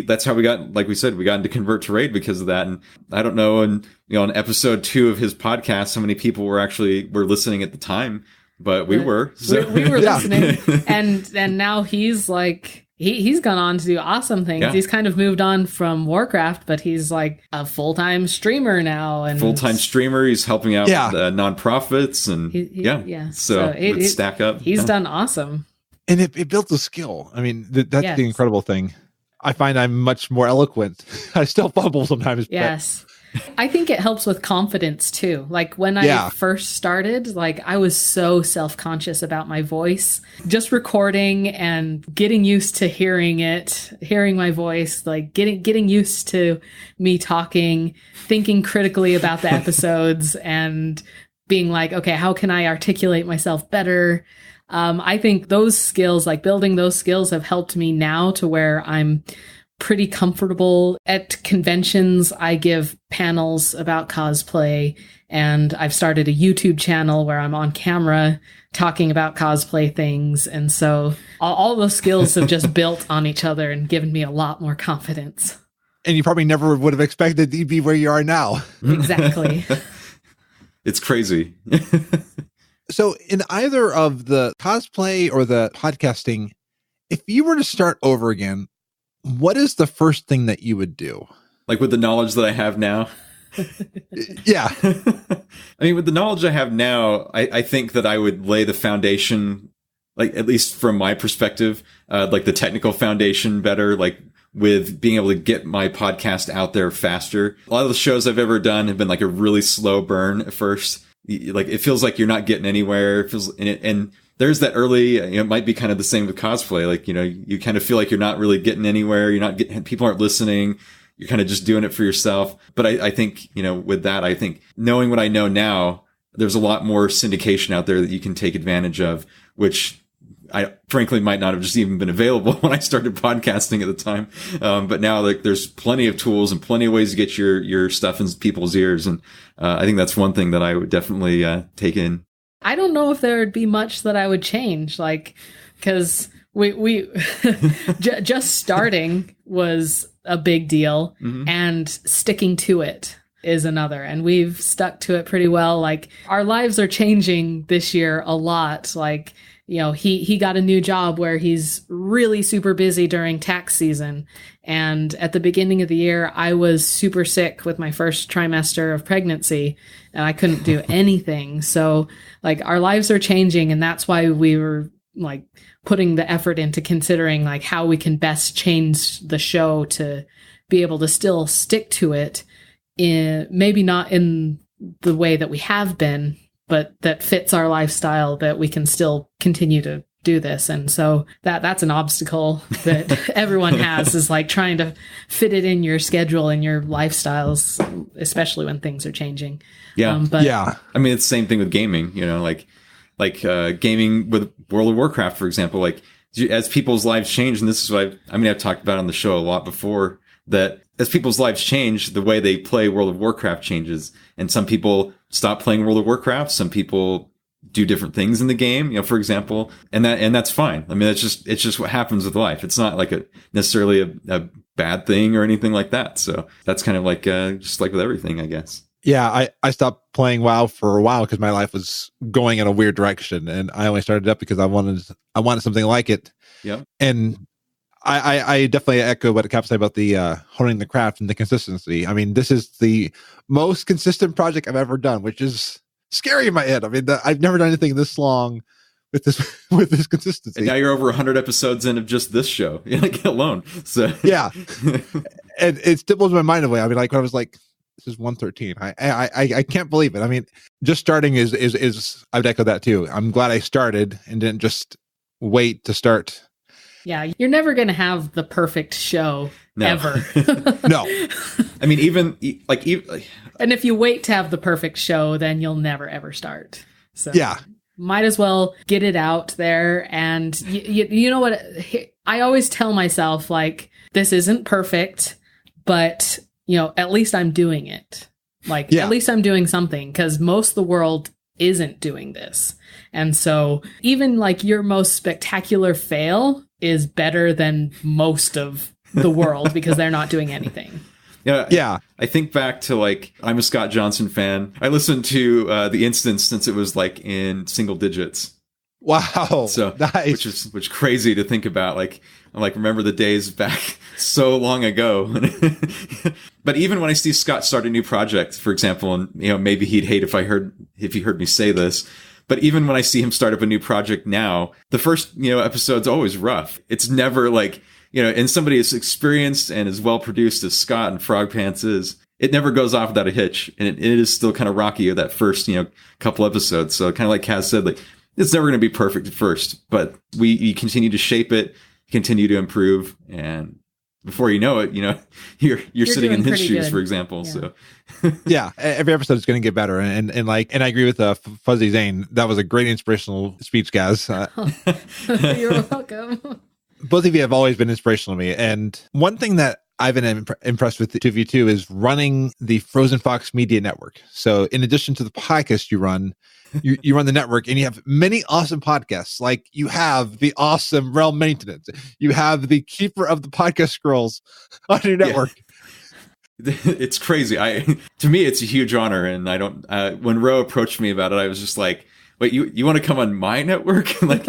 that's how we got, like we said, we got into Convert to Raid because of that. And I don't know, and on episode 2 of his podcast, how many people were listening at the time, but we were. So.
We were listening, and now he's like, he's gone on to do awesome things. Yeah. He's kind of moved on from Warcraft, but he's like a full-time streamer now. And
full-time streamer. He's helping out nonprofits and So it stack up.
He's done awesome.
And it built a skill. I mean, that's the incredible thing. I find I'm much more eloquent. I still fumble sometimes.
Yes. I think it helps with confidence too. Like when I first started, like I was so self-conscious about my voice. Just recording and getting used to hearing my voice, like getting used to me talking, thinking critically about the episodes and being like, okay, how can I articulate myself better? I think those skills, like building those skills, have helped me now to where I'm pretty comfortable at conventions. I give panels about cosplay, and I've started a YouTube channel where I'm on camera talking about cosplay things. And so all those skills have just built on each other and given me a lot more confidence.
And you probably never would have expected to be where you are now.
Exactly.
It's crazy.
So in either of the cosplay or the podcasting, if you were to start over again, what is the first thing that you would do?
Like with the knowledge that I have now?
Yeah.
I mean, with the knowledge I have now, I think that I would lay the foundation, like at least from my perspective, like the technical foundation better, like with being able to get my podcast out there faster. A lot of the shows I've ever done have been like a really slow burn at first. Like it feels like you're not getting anywhere. It feels and there's that early, it might be kind of the same with cosplay. Like, you kind of feel like you're not really getting anywhere. You're not getting, people aren't listening. You're kind of just doing it for yourself. But I think, with that, I think knowing what I know now, there's a lot more syndication out there that you can take advantage of, which I frankly might not have just even been available when I started podcasting at the time. But now like there's plenty of tools and plenty of ways to get your stuff in people's ears. And I think that's one thing that I would definitely take in.
I don't know if there would be much that I would change, like, because we just starting was a big deal, and sticking to it is another, and we've stuck to it pretty well. Like, our lives are changing this year a lot. Like, you know, he got a new job where he's really super busy during tax season. And at the beginning of the year, I was super sick with my first trimester of pregnancy, and I couldn't do anything. So like, our lives are changing, and that's why we were like putting the effort into considering like how we can best change the show to be able to still stick to it, in maybe not in the way that we have been, but that fits our lifestyle, that we can still continue to do this. And so that's an obstacle that everyone has, is like trying to fit it in your schedule and your lifestyles, especially when things are changing.
Yeah.
But
I mean, it's the same thing with gaming, you know, like gaming with World of Warcraft, for example, like as people's lives change, and this is what I've talked about on the show a lot before, that as people's lives change, the way they play World of Warcraft changes. And some people stop playing World of Warcraft. Some people do different things in the game, you know, for example, and that's fine. I mean, it's just what happens with life. It's not like necessarily a bad thing or anything like that. So that's kind of like, just like with everything, I guess.
Yeah, I stopped playing WoW for a while because my life was going in a weird direction, and I only started up because I wanted something like it.
Yeah,
and I definitely echo what Cap said about the honing the craft and the consistency. I mean, this is the most consistent project I've ever done, which is scary in my head. I mean, I've never done anything this long with this consistency.
And now you're over 100 episodes in of just this show, like alone. So
yeah, and it still blows my mind away. I mean, like when I was like, this is 113. I can't believe it. I mean, just starting is I would echo that too. I'm glad I started and didn't just wait to start.
Yeah, you're never going to have the perfect show ever.
No.
I mean, even
and if you wait to have the perfect show, then you'll never ever start. So
yeah,
might as well get it out there. And you know what? I always tell myself, like, this isn't perfect, but you know, at least I'm doing it. Like, at least I'm doing something, because most of the world isn't doing this. And so even like your most spectacular fail is better than most of the world because they're not doing anything.
Yeah. I think back to like, I'm a Scott Johnson fan. I listened to The Instance since it was like in single digits.
Wow.
So
nice.
which is crazy to think about. Like, I'm like, remember the days back so long ago. But even when I see Scott start a new project, for example, and you know, maybe he'd hate if he heard me say this, but even when I see him start up a new project now, the first, you know, episode's always rough. It's never like, you know, and somebody as experienced and as well produced as Scott and Frog Pants is, it never goes off without a hitch. And it is still kind of rocky of that first, you know, couple episodes. So kind of like Kaz said, like, it's never going to be perfect at first, but we continue to shape it, continue to improve, and before you know it, you know, you're sitting in his shoes, for example. Yeah. So
yeah, every episode is going to get better, and I agree with Fuzzy Zane. That was a great inspirational speech, guys.
You're welcome.
Both of you have always been inspirational to me, and one thing that I've been impressed with the 2v2 is running the Frozen Fox Media Network. So in addition to the podcast you run, you run the network, and you have many awesome podcasts. Like you have the awesome Realm Maintenance. You have the Keeper of the Podcast Scrolls on your network.
Yeah. It's crazy. To me, it's a huge honor. And I don't, when Ro approached me about it, I was just like, wait, you want to come on my network? Like,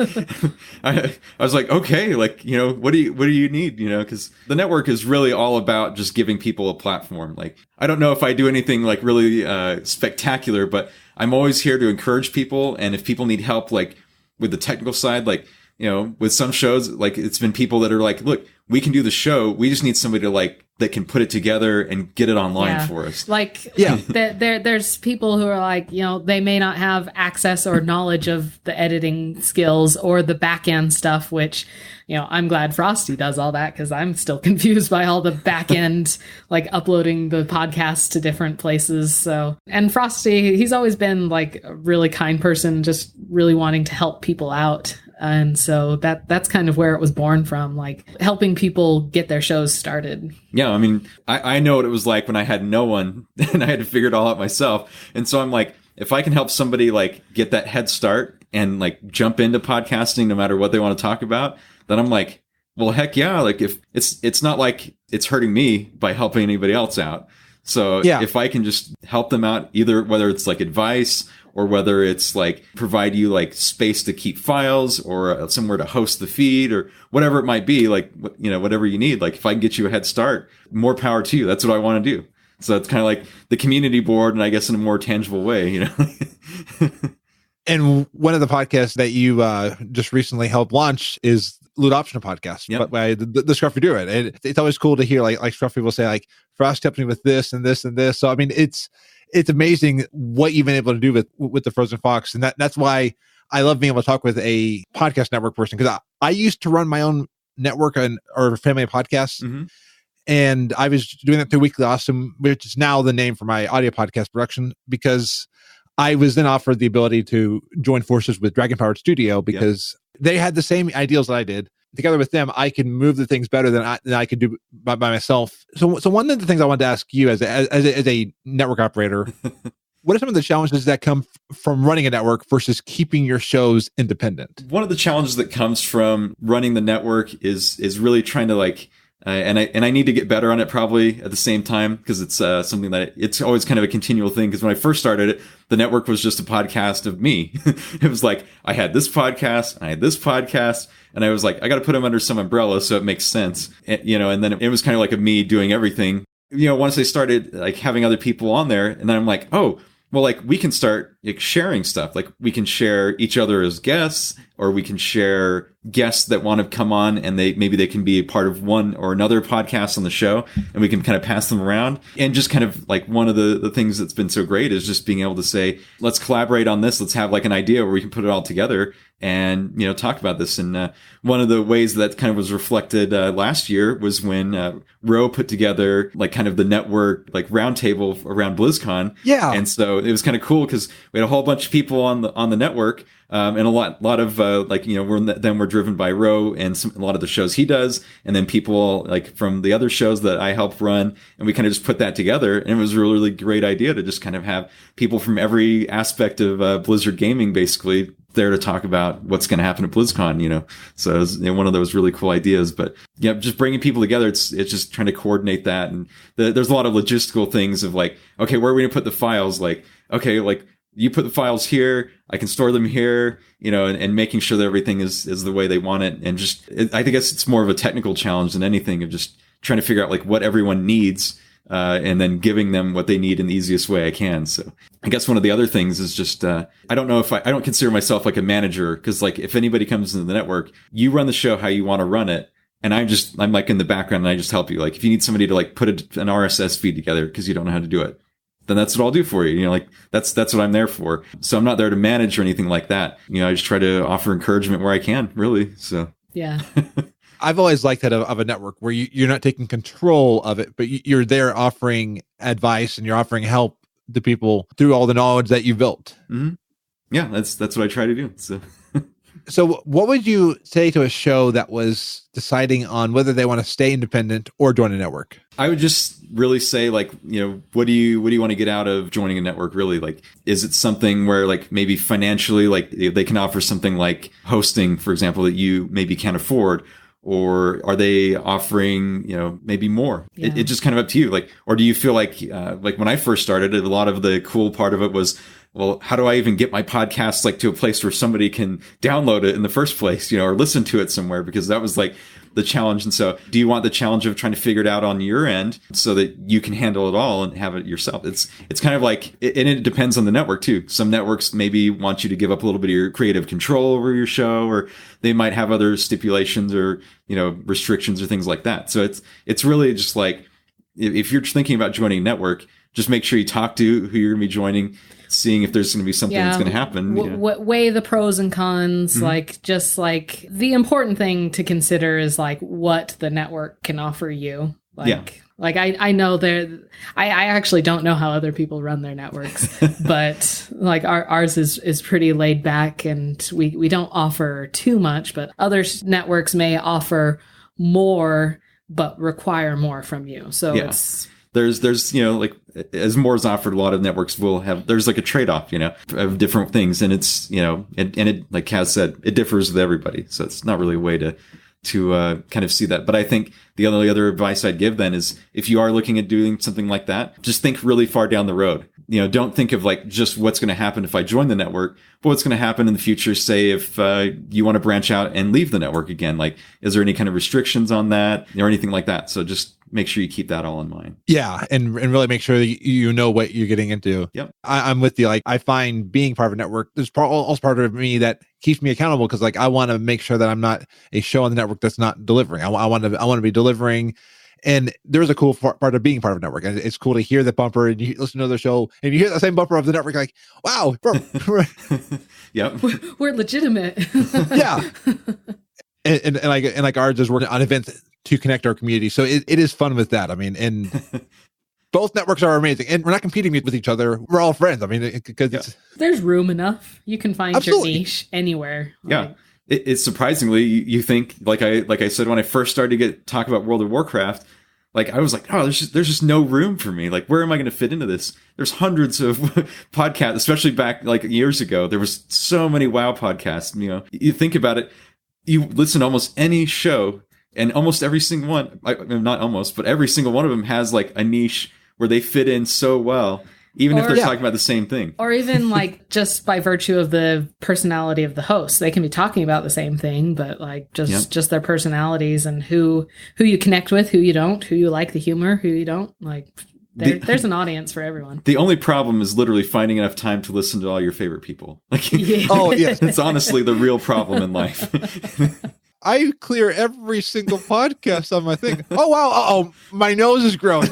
I was like, okay, like, you know, what do you need? You know, because the network is really all about just giving people a platform. Like, I don't know if I do anything like really spectacular, but I'm always here to encourage people. And if people need help, like with the technical side, like, you know, with some shows, like it's been people that are like, look, we can do the show. We just need somebody to like, that can put it together and get it online for us.
Like, there's people who are like, you know, they may not have access or knowledge of the editing skills or the back end stuff, which, you know, I'm glad Frostee does all that, because I'm still confused by all the back end, like uploading the podcast to different places. So, and Frostee, he's always been like a really kind person, just really wanting to help people out. And so that's kind of where it was born from, like helping people get their shows started.
Yeah, I mean, I know what it was like when I had no one and I had to figure it all out myself. And so I'm like, if I can help somebody like get that head start and like jump into podcasting no matter what they want to talk about, then I'm like, well, heck yeah. Like if it's not like it's hurting me by helping anybody else out. So if I can just help them out, either whether it's like advice or whether it's like provide you like space to keep files or somewhere to host the feed or whatever it might be, like, you know, whatever you need, like if I can get you a head start, more power to you. That's what I want to do. So it's kind of like the community board, and I guess in a more tangible way, you know.
And one of the podcasts that you just recently helped launch is Loot Optional Podcast,
Yep.
but by the Scruffy do it. And it's always cool to hear like Scruffy will say like Frost helped me with this and this and this. So I mean, it's amazing what you've been able to do with the Frozen Fox, and that's why I love being able to talk with a podcast network person, because I used to run my own network or family of podcasts.
Mm-hmm.
And I was doing that through Weekly Awesome, which is now the name for my audio podcast production, because I was then offered the ability to join forces with Dragon Powered Studio because they had the same ideals that I did. Together with them, I can move the things better than I could do by myself. So one of the things I wanted to ask you as a network operator, what are some of the challenges that come from running a network versus keeping your shows independent?
One of the challenges that comes from running the network is really trying to like, and I need to get better on it probably at the same time, because it's something that it's always kind of a continual thing. Because when I first started it, the network was just a podcast of me. It was like I had this podcast, I had this podcast, and I was like, I got to put them under some umbrella so it makes sense, you know. And then it was kind of like a me doing everything. You know, once I started like having other people on there, and then I'm like, oh, well, like we can start like sharing stuff. Like we can share each other as guests, or we can share guests that want to come on and maybe they can be a part of one or another podcast on the show, and we can kind of pass them around. And just kind of like one of the things that's been so great is just being able to say, let's collaborate on this. Let's have like an idea where we can put it all together and, you know, talk about this. And one of the ways that kind of was reflected last year was when Ro put together like kind of the network like roundtable around BlizzCon.
Yeah.
And so it was kind of cool because we had a whole bunch of people on the network. And a lot of like, you know, we're driven by Ro and a lot of the shows he does, and then people like from the other shows that I help run, and we kind of just put that together. And it was a really, really great idea to just kind of have people from every aspect of Blizzard gaming basically there to talk about what's going to happen at BlizzCon, you know. So it was, you know, one of those really cool ideas. But yeah, just bringing people together, it's just trying to coordinate that. And there's a lot of logistical things of like, okay, where are we going to put the files? Like, okay, like you put the files here, I can store them here, you know, and making sure that everything is the way they want it. And just, I think it's more of a technical challenge than anything, of just trying to figure out like what everyone needs, and then giving them what they need in the easiest way I can. So I guess one of the other things is just, I don't know if I don't consider myself like a manager, because like if anybody comes into the network, you run the show how you want to run it. And I'm like in the background and I just help you. Like if you need somebody to like put an RSS feed together because you don't know how to do it, then that's what I'll do for you. You know, like that's what I'm there for. So I'm not there to manage or anything like that. You know, I just try to offer encouragement where I can, really. So
yeah.
I've always liked that of a network where you're not taking control of it, but you're there offering advice and you're offering help to people through all the knowledge that you built.
Mm-hmm. Yeah, that's what I try to do.
So what would you say to a show that was deciding on whether they want to stay independent or join a network?
I would just really say, like, you know, what do you want to get out of joining a network, really? Like, is it something where like maybe financially, like they can offer something like hosting, for example, that you maybe can't afford? Or are they offering, you know, maybe more? Yeah. It's just kind of up to you. Like, or do you feel like when I first started, a lot of the cool part of it was, well, how do I even get my podcast like to a place where somebody can download it in the first place, you know, or listen to it somewhere? Because that was like the challenge. And so do you want the challenge of trying to figure it out on your end so that you can handle it all and have it yourself? It's kind of like, and it depends on the network too. Some networks maybe want you to give up a little bit of your creative control over your show, or they might have other stipulations or, you know, restrictions or things like that. So it's really just like, if you're thinking about joining a network, just make sure you talk to who you're going to be joining, seeing if there's going to be something that's going to happen.
Weigh the pros and cons. Mm-hmm. Like, just like the important thing to consider is like what the network can offer you. Like Like I know I actually don't know how other people run their networks, but like ours is pretty laid back, and we don't offer too much, but other networks may offer more but require more from you. So it's
there's like as More's offered, a lot of networks will have, there's like a trade-off, of different things, and it's and it, like Kaz said, it differs with everybody, so it's not really a way to kind of see that. But I think the only other advice I'd give then is, if you are looking at doing something like that, just think really far down the road. Don't think of like just what's going to happen if I join the network, but what's going to happen in the future. Say if you want to branch out and leave the network again, like, is there any kind of restrictions on that or anything like that? So just make sure you keep that all in mind.
Yeah, and really make sure that you know what you're getting into.
Yep.
I'm with you. Like, I find being part of a network, there's also part of me that keeps me accountable, because like I want to make sure that I'm not a show on the network that's not delivering. I want to be delivering. And there's a cool part of being part of a network. And it's cool to hear the bumper and you listen to the show and you hear the same bumper of the network, like, wow, bro.
Yep.
We're legitimate.
Yeah. And like ours is working on events to connect our community. So it is fun with that. I mean, and both networks are amazing, and we're not competing with each other. We're all friends. I mean, because
there's room enough. You can find your niche anywhere.
Yeah. Like, it's surprisingly, you think, like I said, when I first started to talk about World of Warcraft, like I was like, oh, there's just no room for me. Like, where am I going to fit into this? There's hundreds of podcasts, especially back like years ago. There was so many WoW podcasts. You think about it, you listen to almost any show, and almost every single one, not almost, but every single one of them has like a niche where they fit in so well. Even if they're talking about the same thing. Or
even like just by virtue of the personality of the host. They can be talking about the same thing, but like just their personalities and who you connect with, who you don't, who you like the humor, who you don't. Like there's an audience for everyone.
The only problem is literally finding enough time to listen to all your favorite people. Like,
oh yeah,
it's honestly the real problem in life.
I clear every single podcast on my thing. Oh, wow. Uh-oh, my nose is growing.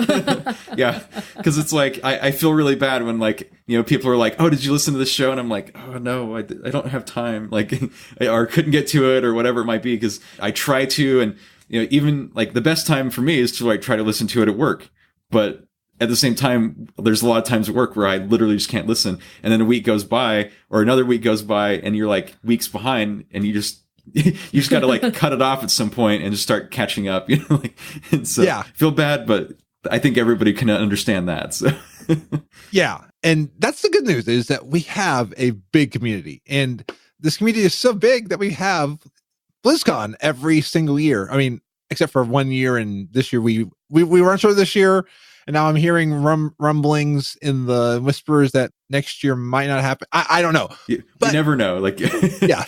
Yeah, because it's like, I feel really bad when, like, people are like, oh, did you listen to this show? And I'm like, oh, no, I don't have time. Like, or couldn't get to it or whatever it might be, because I try to. And, even, like, the best time for me is to, like, try to listen to it at work. But at the same time, there's a lot of times at work where I literally just can't listen. And then a week goes by or another week goes by and you're, like, weeks behind, and you just got to like cut it off at some point and just start catching up, like, and so yeah. Feel bad, but I think everybody can understand that. So
yeah. And that's the good news, is that we have a big community, and this community is so big that we have BlizzCon every single year. I mean, except for 1 year, and this year we weren't sure this year. And now I'm hearing rumblings in the whispers that next year might not happen. I don't know.
You never know. Like,
yeah.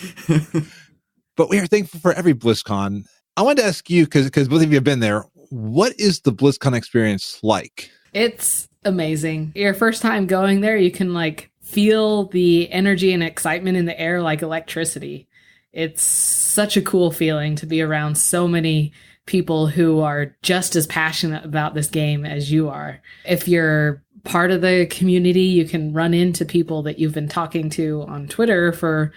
But we are thankful for every BlizzCon. I wanted to ask you, because both of you have been there, what is the BlizzCon experience like?
It's amazing. Your first time going there, you can like feel the energy and excitement in the air like electricity. It's such a cool feeling to be around so many people who are just as passionate about this game as you are. If you're part of the community, you can run into people that you've been talking to on Twitter for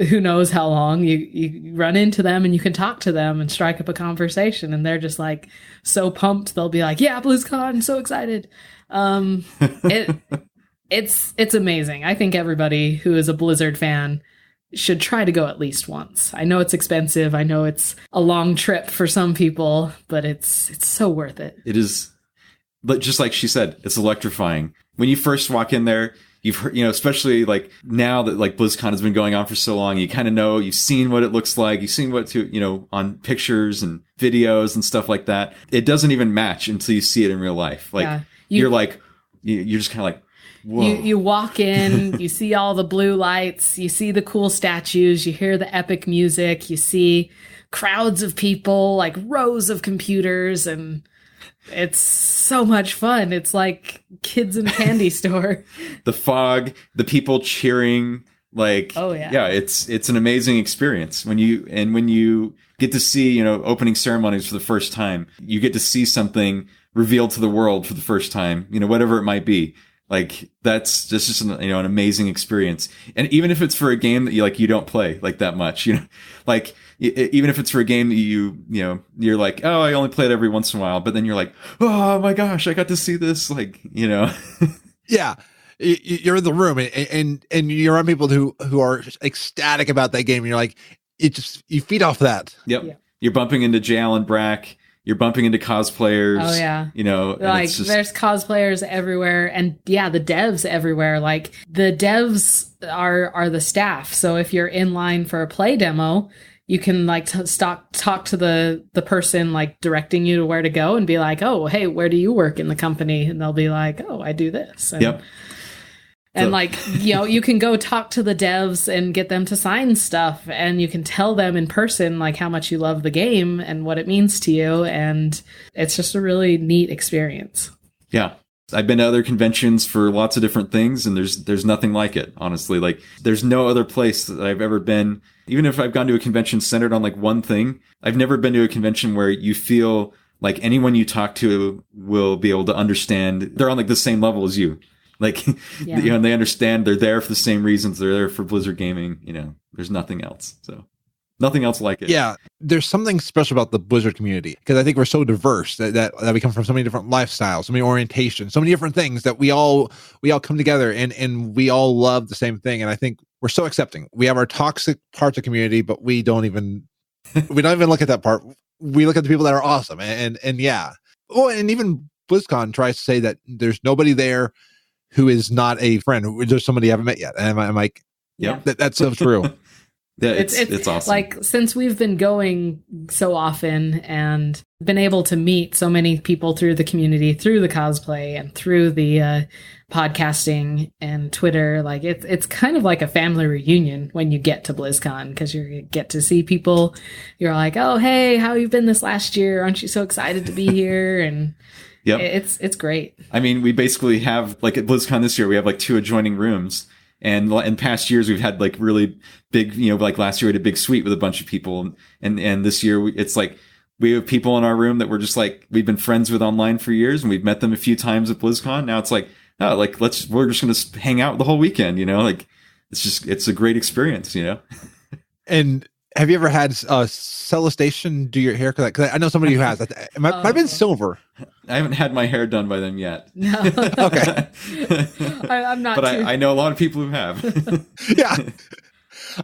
who knows how long. You run into them and you can talk to them and strike up a conversation, and they're just like so pumped. They'll be like, yeah, BlizzCon, so excited. It's amazing. I think everybody who is a Blizzard fan should try to go at least once. I know it's expensive. I know it's a long trip for some people, but it's so worth it.
It is, but just like she said, it's electrifying. When you first walk in there, you've heard, especially like now that like BlizzCon has been going on for so long, you kind of know, you've seen what it looks like, you've seen what on pictures and videos and stuff like that. It doesn't even match until you see it in real life. Like you're just kind of like, whoa.
You walk in, you see all the blue lights, you see the cool statues, you hear the epic music, you see crowds of people, like rows of computers, and it's so much fun. It's like kids in a candy store.
The fog, the people cheering, like,
oh yeah,
it's an amazing experience when you get to see, opening ceremonies for the first time. You get to see something revealed to the world for the first time, whatever it might be. Like, that's just an amazing experience. And even if it's for a game that you don't play like that much, like even if it's for a game that you're like, oh, I only play it every once in a while, but then you're like, oh my gosh, I got to see this, like,
Yeah. You're in the room and you're around people who are ecstatic about that game. And you're like, you feed off that.
Yep. Yeah. You're bumping into Jal and Brack. You're bumping into cosplayers.
Oh yeah.
Like
there's cosplayers everywhere, and yeah, the devs everywhere. Like the devs are the staff. So if you're in line for a play demo, you can like talk to the person like directing you to where to go and be like, oh, hey, where do you work in the company? And they'll be like, oh, I do this. And,
yep.
And you can go talk to the devs and get them to sign stuff, and you can tell them in person like how much you love the game and what it means to you. And it's just a really neat experience.
Yeah. I've been to other conventions for lots of different things, and there's nothing like it, honestly. Like there's no other place that I've ever been. Even if I've gone to a convention centered on like one thing, I've never been to a convention where you feel like anyone you talk to will be able to understand. They're on like the same level as you. Like,
yeah.
And they understand they're there for the same reasons. They're there for Blizzard gaming. There's nothing else. So nothing else like it.
Yeah. There's something special about the Blizzard community, because I think we're so diverse that we come from so many different lifestyles, so many orientations, so many different things that we all come together and we all love the same thing. And I think we're so accepting. We have our toxic parts of community, but we don't even look at that part. We look at the people that are awesome. And yeah. Oh, and even BlizzCon tries to say that there's nobody there who is not a friend. There's somebody you haven't met yet. And I'm like,
yeah,
that's so true.
Yeah, it's awesome.
Like, since we've been going so often and been able to meet so many people through the community, through the cosplay and through the podcasting and Twitter, like it's kind of like a family reunion when you get to BlizzCon, because you get to see people. You're like, oh, hey, how have you been this last year? Aren't you so excited to be here? And
yep.
It's great.
I mean, we basically have, like, at BlizzCon this year, we have like 2 adjoining rooms. And in past years, we've had like really big, like last year we had a big suite with a bunch of people. And this year it's like we have people in our room that we're just like, we've been friends with online for years, and we've met them a few times at BlizzCon. Now it's like, oh, like we're just going to hang out the whole weekend, like it's a great experience,
And have you ever had Celestation do your hair? Because I know somebody who has. It might have been Silver.
I haven't had my hair done by them yet.
No.
Okay.
I'm not.
But I know a lot of people who have.
Yeah.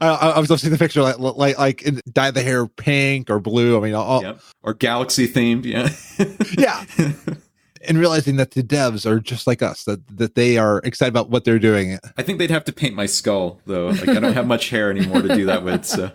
I was seeing the picture like dye the hair pink or blue. I mean,
or galaxy themed. Yeah.
Yeah. And realizing that the devs are just like us, that they are excited about what they're doing.
I think they'd have to paint my skull, though. Like, I don't have much hair anymore to do that with. So,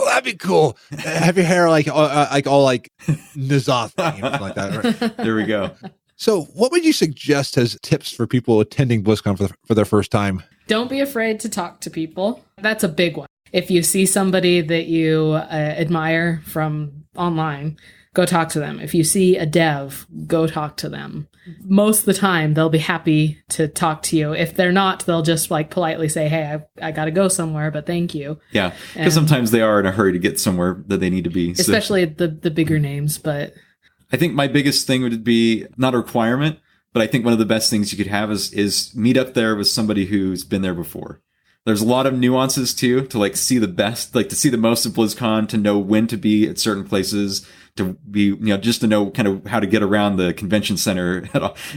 that'd be cool. Have your hair like all like N'Zoth themed, like that. Right?
There we go.
So, what would you suggest as tips for people attending BlizzCon for their first time?
Don't be afraid to talk to people. That's a big one. If you see somebody that you admire from online, go talk to them. If you see a dev, go talk to them. Most of the time, they'll be happy to talk to you. If they're not, they'll just like politely say, hey, I got to go somewhere, but thank you.
Yeah, because sometimes they are in a hurry to get somewhere that they need to be.
Especially the bigger names. But
I think my biggest thing would be not a requirement, but I think one of the best things you could have is meet up there with somebody who's been there before. There's a lot of nuances too, to like see the best, like to see the most of BlizzCon, to know when to be at certain places, to be, just to know kind of how to get around the convention center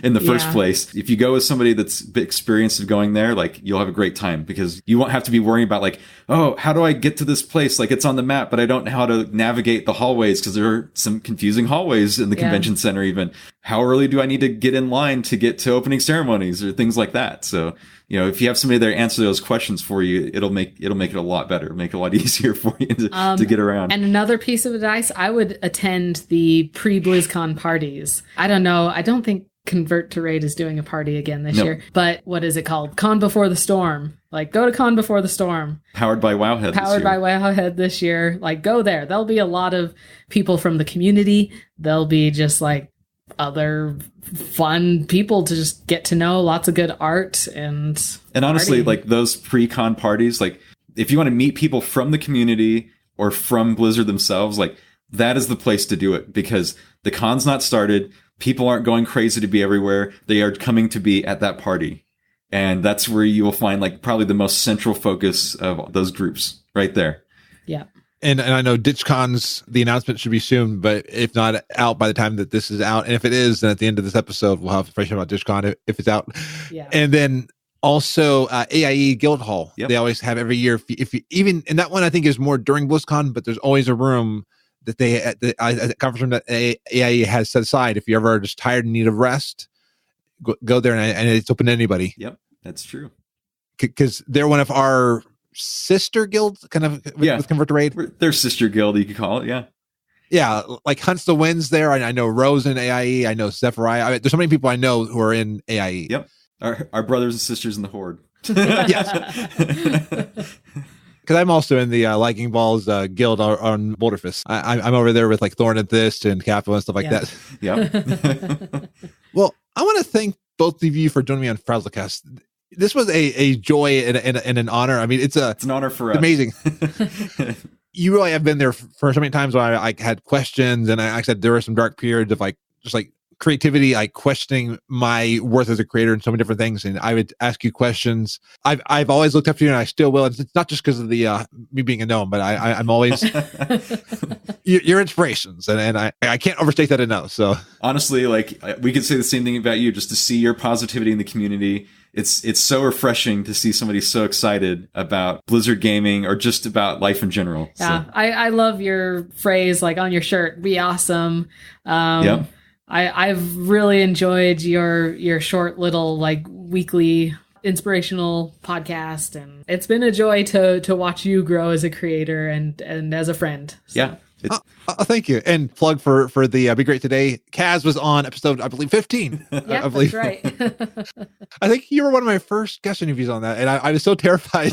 in the first place. If you go with somebody that's experienced of going there, like you'll have a great time, because you won't have to be worrying about like, oh, how do I get to this place? Like it's on the map, but I don't know how to navigate the hallways, because there are some confusing hallways in the convention center even. How early do I need to get in line to get to opening ceremonies or things like that? So, if you have somebody there answer those questions for you, it'll make it a lot better, make it a lot easier for you to get around.
And another piece of advice, I would attend the pre-BlizzCon parties. I don't know. I don't think Convert to Raid is doing a party again this year. But what is it called? Con Before the Storm. Like, go to Con Before the Storm.
Powered by Wowhead
this year. Like, go there. There'll be a lot of people from the community. There'll be just like other fun people to just get to know, lots of good art and
honestly, like those pre-con parties, like if you want to meet people from the community or from Blizzard themselves, like that is the place to do it, because the con's not started, people aren't going crazy to be everywhere, they are coming to be at that party, and that's where you will find like probably the most central focus of those groups right there.
Yeah.
And I know DitchCon's, the announcement should be soon, but if not out by the time that this is out, and if it is, then at the end of this episode, we'll have information about DitchCon if it's out.
Yeah.
And then also AIE Guildhall.
Yep.
They always have every year. If you even, and that one I think is more during BlizzCon, but there's always a room that they at the conference room that AIE has set aside. If you're ever just tired and need a rest, go there, and it's open to anybody.
Yep, that's true.
Because they're one of our sister guilds, kind of with Convert to Raid.
Their sister guild, you could call it.
Yeah, like Hunts the Winds there. I know Rose in AIE. I know Zephyriah. There's so many people I know who are in AIE.
Yep, our brothers and sisters in the Horde.
Yes. Because I'm also in the Liking Balls guild on Boulderfist. I'm over there with like Thorn and Thist and Capital and stuff like that.
Yep.
Well, I want to thank both of you for joining me on FrazlCast. This was a joy and an honor. I mean, it's an honor for us. Amazing. You really have been there for so many times where I had questions, and I said there were some dark periods of just creativity, like questioning my worth as a creator and so many different things. And I would ask you questions. I've always looked up to you, and I still will. It's not just because of the me being a gnome, but I'm always your inspirations, and I can't overstate that enough. So honestly, we could say the same thing about you. Just to see your positivity in the community. It's so refreshing to see somebody so excited about Blizzard gaming or just about life in general.
Yeah, so. I love your phrase, like on your shirt, be awesome.
Yeah.
I've really enjoyed your short little weekly inspirational podcast, and it's been a joy to watch you grow as a creator and as a friend. So.
Yeah.
Thank you. And plug for the Be Great Today. Kaz was on episode, I believe, 15.
Yeah,
I believe.
That's right.
I think you were one of my first guest interviews on that, and I was so terrified.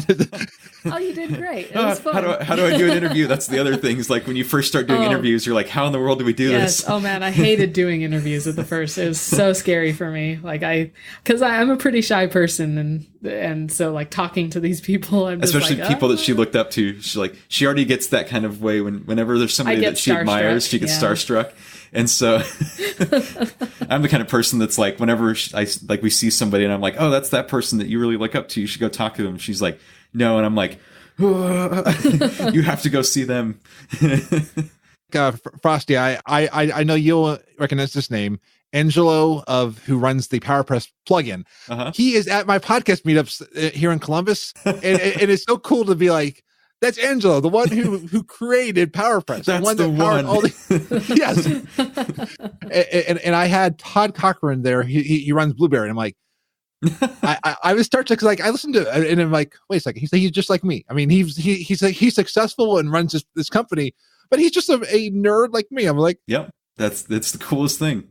Oh, you did great. It was fun.
How do I do an interview? That's the other thing. Is like when you first start doing interviews, you're like, how in the world do we do this?
Oh man, I hated doing interviews at the first. It was so scary for me. Because I'm a pretty shy person, and so talking to these people, I'm just
especially people that she looked up to. She already gets that kind of way whenever there's somebody that she admires, she gets starstruck. And so I'm the kind of person that's like, whenever we see somebody and I'm like, oh, that's that person that you really look up to, you should go talk to them. She's like, no. And I'm like, oh, you have to go see them.
Frostee, I know you'll recognize this name. Angelo who runs the PowerPress plugin. Uh-huh. He is at my podcast meetups here in Columbus. And it's so cool to be like, that's Angelo, the one who created PowerPress.
That's the one.
Yes. and I had Todd Cochran there. He runs Blueberry. And I'm like, I was starstruck because I listened to it and I'm like, wait a second. He's just like me. I mean, he's successful and runs this company, but he's just a nerd like me. I'm like,
yep, that's the coolest thing.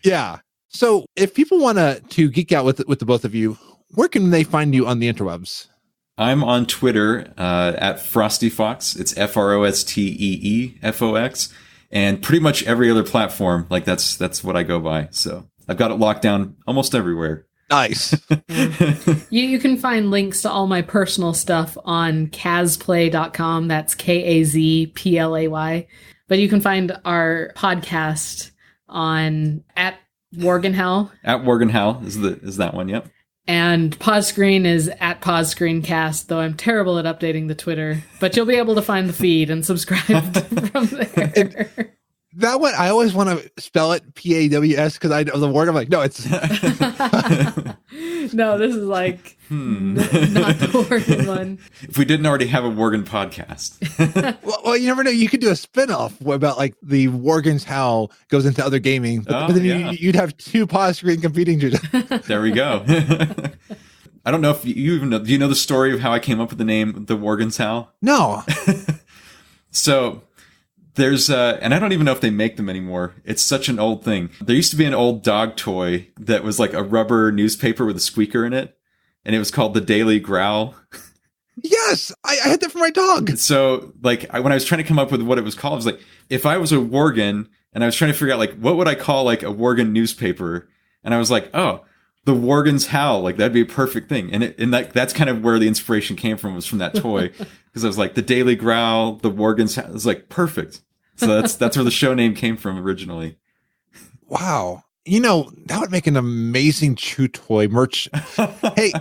Yeah. So if people want to geek out with the both of you, where can they find you on the interwebs?
I'm on Twitter at FrosteeFox. It's FrosteeFox, and pretty much every other platform. That's what I go by. So I've got it locked down almost everywhere.
Nice.
You can find links to all my personal stuff on Kazplay.com. That's KAZPLAY. But you can find our podcast on at Worgen Howl.
At Worgen Howl is that one. Yep.
And Pause Screen is at Pause Screencast, though I'm terrible at updating the Twitter. But you'll be able to find the feed and subscribe from there.
That one, I always want to spell it PAWS because I know the word. I'm like, no, it's...
No, this is not the Worgen one.
If we didn't already have a Worgen podcast.
well, you never know. You could do a spinoff about the Worgen's Howl goes into other gaming. But then you'd have two Pause Screen competing to
There we go. I don't know if you even know. Do you know the story of how I came up with the name The Worgen's Howl?
No.
So... there's, and I don't even know if they make them anymore. It's such an old thing. There used to be an old dog toy that was like a rubber newspaper with a squeaker in it. And it was called the Daily Growl.
Yes, I had that for my dog.
So when I was trying to come up with what it was called, I was like, if I was a Worgen and I was trying to figure out what would I call a Worgen newspaper? And I was like, oh, the Worgen's Howl, that'd be a perfect thing. And that's kind of where the inspiration came from, was from that toy. Because I was like, the Daily Growl, the Worgen's Howl. It was perfect. So that's where the show name came from originally.
Wow. That would make an amazing chew toy merch. Hey,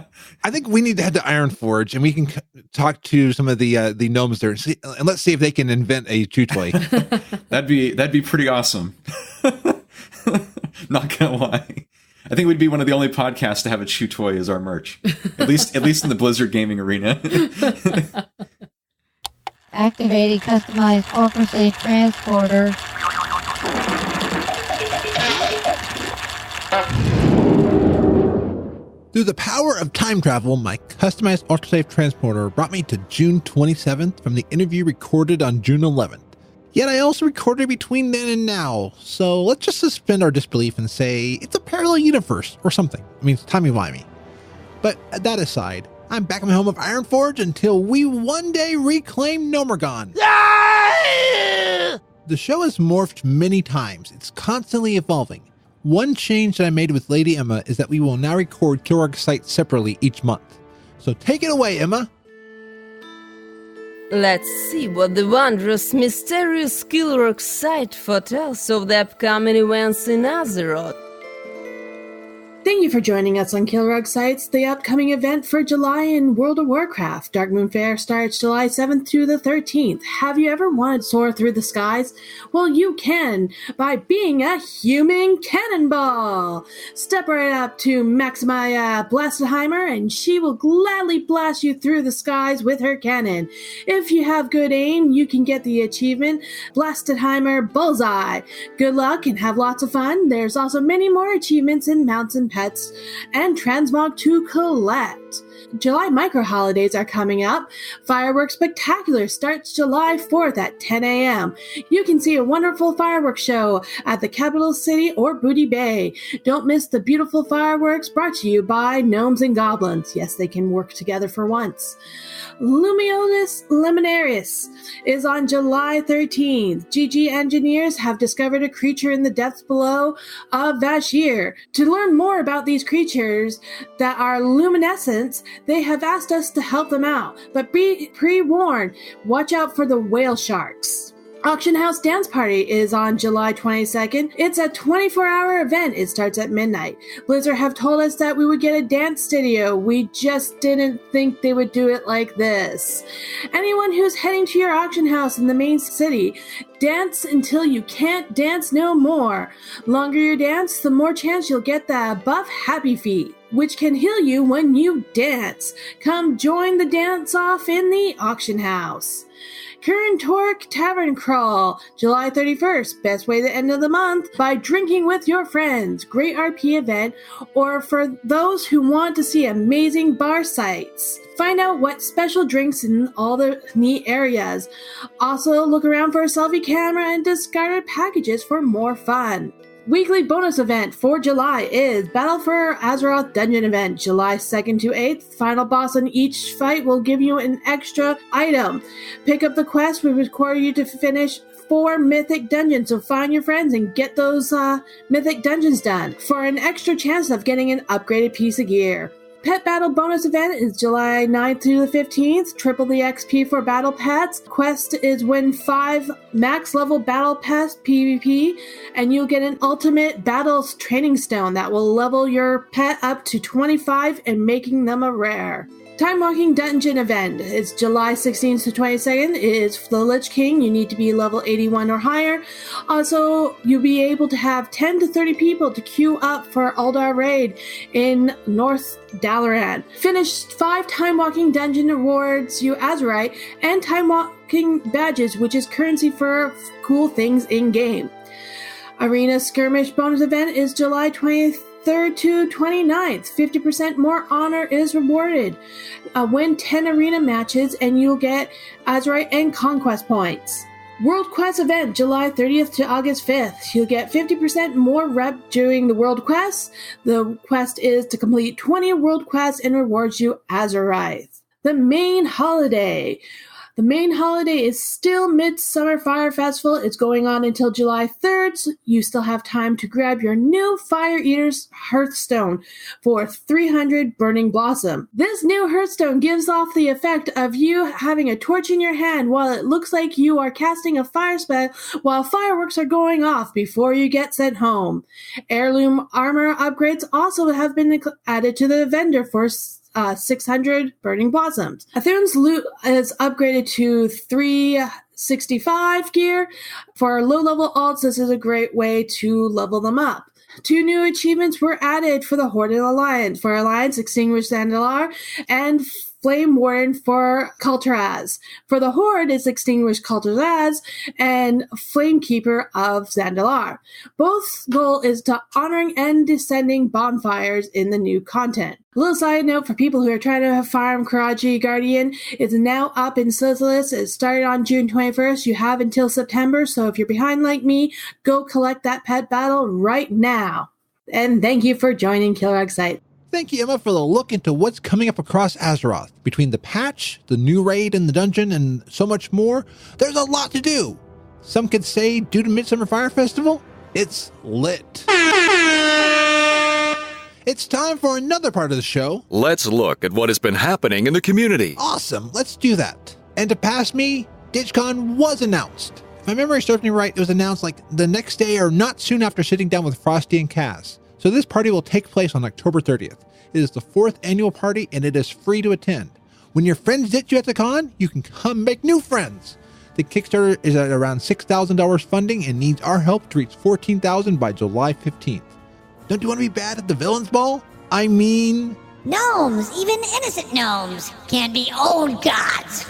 I think we need to head to Ironforge and we can talk to some of the gnomes there and let's see if they can invent a chew toy.
That'd be pretty awesome. Not gonna lie. I think we'd be one of the only podcasts to have a chew toy as our merch. At least in the Blizzard gaming arena.
Activating customized foray transporter.
Through the power of time travel, my customized ultrasafe transporter brought me to June 27th from the interview recorded on June 11th. Yet I also recorded between then and now, so let's just suspend our disbelief and say it's a parallel universe or something. I mean, it's timey-wimey. But that aside, I'm back in my home of Ironforge until we one day reclaim Gnomergon. The show has morphed many times. It's constantly evolving. One change that I made with Lady Emma is that we will now record Kilrog's site separately each month. So take it away, Emma.
Let's see what the wondrous, mysterious Kilrog site foretells of the upcoming events in Azeroth.
Thank you for joining us on Kilrog Sites, the upcoming event for July in World of Warcraft. Darkmoon Fair starts July 7th to the 13th. Have you ever wanted to soar through the skies? Well, you can by being a human cannonball. Step right up to Maximaya Blastedheimer and she will gladly blast you through the skies with her cannon. If you have good aim, you can get the achievement Blastedheimer Bullseye. Good luck and have lots of fun. There's also many more achievements in mounts and pets and transmog to collect. July micro holidays are coming up. Fireworks Spectacular starts July 4th at 10 a.m. You can see a wonderful fireworks show at the capital city or Booty Bay. Don't miss the beautiful fireworks brought to you by gnomes and goblins. Yes, they can work together for once. Lumionis Luminarius is on July 13th. GG engineers have discovered a creature in the depths below of Vashir. To learn more about these creatures that are luminescent, they have asked us to help them out. But be pre-warned, watch out for the whale sharks. Auction House Dance Party is on July 22nd. It's a 24-hour event. It starts at midnight. Blizzard have told us that we would get a dance studio. We just didn't think they would do it like this. Anyone who's heading to your auction house in the main city, dance until you can't dance no more. Longer your dance, the more chance you'll get the buff Happy Feet, which can heal you when you dance. Come join the dance-off in the auction house. Current Torque Tavern Crawl, July 31st. Best way to end of the month by drinking with your friends. Great RP event, or for those who want to see amazing bar sites. Find out what special drinks in all the neat areas. Also, look around for a selfie camera and discarded packages for more fun. Weekly bonus event for July is Battle for Azeroth Dungeon Event, July 2nd to 8th. Final boss on each fight will give you an extra item. Pick up the quest. We require you to finish 4 mythic dungeons, so find your friends and get those mythic dungeons done for an extra chance of getting an upgraded piece of gear. Pet Battle bonus event is July 9th to the 15th. Triple the XP for battle pets. Quest is win 5 max level battle pass PvP, and you'll get an ultimate battles training stone that will level your pet up to 25 and making them a rare. Time Walking Dungeon event is July 16th to 22nd. It is the Lich King. You need to be level 81 or higher. Also, you'll be able to have 10 to 30 people to queue up for Aldar Raid in North Dalaran. Finish 5 Time Walking Dungeon awards you Azerite and Time Walking badges, which is currency for cool things in-game. Arena Skirmish bonus event is July 23rd to 29th. 50% more honor is rewarded. Win 10 arena matches and you'll get Azerite and Conquest points. World Quest event, July 30th to August 5th. You'll get 50% more rep during the World Quest. The quest is to complete 20 World Quests and rewards you Azerite. The main holiday. The main holiday is still Midsummer Fire Festival. It's going on until July 3rd, so you still have time to grab your new Fire Eater's Hearthstone for 300 Burning Blossom. This new Hearthstone gives off the effect of you having a torch in your hand while it looks like you are casting a fire spell while fireworks are going off before you get sent home. Heirloom armor upgrades also have been added to the vendor for 600 Burning Blossoms. Athun's loot is upgraded to 365 gear. For low-level alts, this is a great way to level them up. 2 new achievements were added for the Horde and Alliance. For Alliance, Extinguish Zandalar, and Flame Warden for Kulturaz. For the Horde, it's Extinguish Kulturaz and Flamekeeper of Zandalar. Both goal is to honoring and descending bonfires in the new content. A little side note for people who are trying to farm Karaji Guardian, it's now up in Sizzlist. It started on June 21st. You have until September, so if you're behind like me, go collect that pet battle right now. And thank you for joining Kilrog Site.
Thank you, Emma, for the look into what's coming up across Azeroth. Between the patch, the new raid in the dungeon, and so much more, there's a lot to do. Some could say, due to Midsummer Fire Festival, it's lit. It's time for another part of the show.
Let's look at what has been happening in the community.
Awesome, let's do that. And to pass me, DitchCon was announced. If my memory serves me right, it was announced like the next day or not soon after sitting down with Frostee and Kaz. So this party will take place on October 30th. It is the 4th annual party and it is free to attend. When your friends ditch you at the con, you can come make new friends. The Kickstarter is at around $6,000 funding and needs our help to reach $14,000 by July 15th. Don't you want to be bad at the villains ball? I mean...
Gnomes, even innocent gnomes, can be old gods.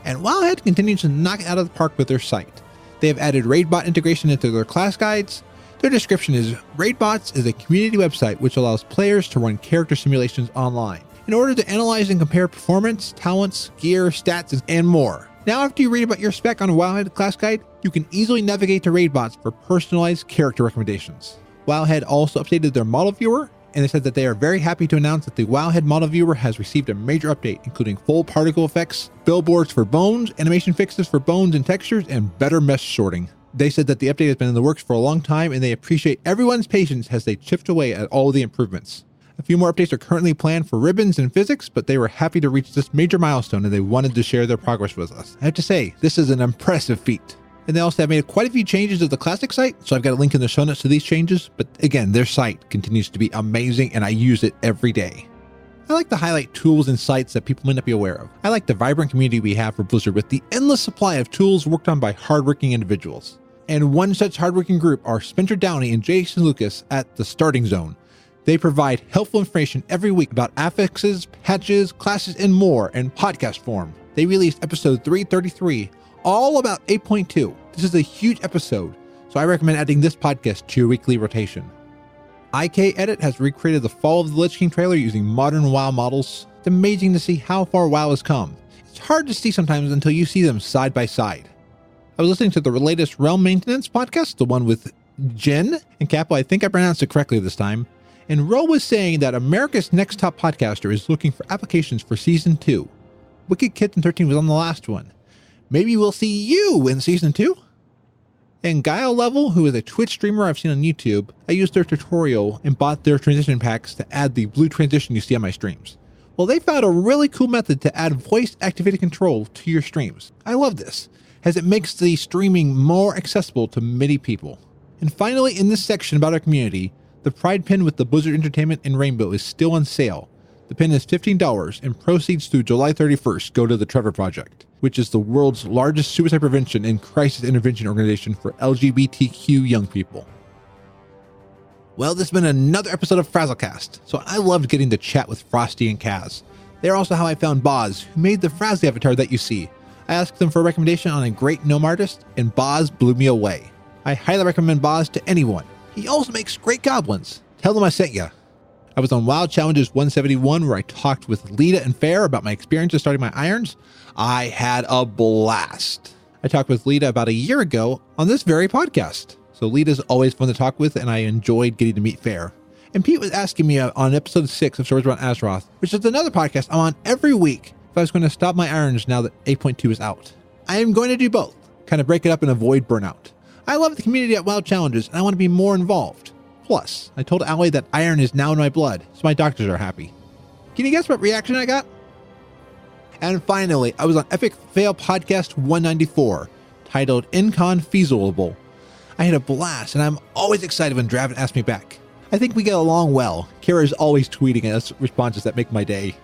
And Wildhead continues to knock it out of the park with their site. They have added RaidBot integration into their class guides. Their description is, RaidBots is a community website which allows players to run character simulations online in order to analyze and compare performance, talents, gear, stats, and more. Now after you read about your spec on a Wildhead class guide, you can easily navigate to RaidBots for personalized character recommendations. Wildhead also updated their model viewer, and they said that they are very happy to announce that the Wildhead model viewer has received a major update, including full particle effects, billboards for bones, animation fixes for bones and textures, and better mesh sorting. They said that the update has been in the works for a long time, and they appreciate everyone's patience as they chipped away at all the improvements. A few more updates are currently planned for ribbons and physics, but they were happy to reach this major milestone and they wanted to share their progress with us. I have to say, this is an impressive feat. And they also have made quite a few changes to the classic site, so I've got a link in the show notes to these changes, but again, their site continues to be amazing and I use it every day. I like to highlight tools and sites that people may not be aware of. I like the vibrant community we have for Blizzard with the endless supply of tools worked on by hardworking individuals. And one such hardworking group are Spencer Downey and Jason Lucas at the Starting Zone. They provide helpful information every week about affixes, patches, classes, and more in podcast form. They released episode 333, all about 8.2. This is a huge episode, so I recommend adding this podcast to your weekly rotation. IK Edit has recreated the Fall of the Lich King trailer using modern WoW models. It's amazing to see how far WoW has come. It's hard to see sometimes until you see them side by side. I was listening to the latest Realm Maintenance podcast, the one with Jen and Capo. I think I pronounced it correctly this time. And Ro was saying that America's Next Top Podcaster is looking for applications for Season 2. Wicked Kitten 13 was on the last one. Maybe we'll see you in Season 2? And Guile Level, who is a Twitch streamer I've seen on YouTube, I used their tutorial and bought their transition packs to add the blue transition you see on my streams. Well, they found a really cool method to add voice-activated control to your streams. I love this, as it makes the streaming more accessible to many people. And finally, in this section about our community, the Pride pin with the Blizzard Entertainment and Rainbow is still on sale. The pin is $15 and proceeds through July 31st go to the Trevor Project, which is the world's largest suicide prevention and crisis intervention organization for LGBTQ young people. Well, this has been another episode of FrazlCast, so I loved getting to chat with Frostee and Kaz. They're also how I found Boz, who made the Frazley avatar that you see. I asked them for a recommendation on a great gnome artist, and Boz blew me away. I highly recommend Boz to anyone. He also makes great goblins. Tell them I sent ya. I was on Wild Challenges 171 where I talked with Lita and Fair about my experiences starting my irons. I had a blast. I talked with Lita about a year ago on this very podcast. So Lita's always fun to talk with and I enjoyed getting to meet Fair. And Pete was asking me on episode 6 of Stories Around Azeroth, which is another podcast I'm on every week, if I was going to stop my irons now that 8.2 is out. I am going to do both, kind of break it up and avoid burnout. I love the community at WoW Challenges, and I want to be more involved. Plus, I told Allie that iron is now in my blood, so my doctors are happy. Can you guess what reaction I got? And finally, I was on Epic Fail Podcast 194, titled Incon Feasible. I had a blast, and I'm always excited when Draven asks me back. I think we get along well. Kara is always tweeting us responses that make my day.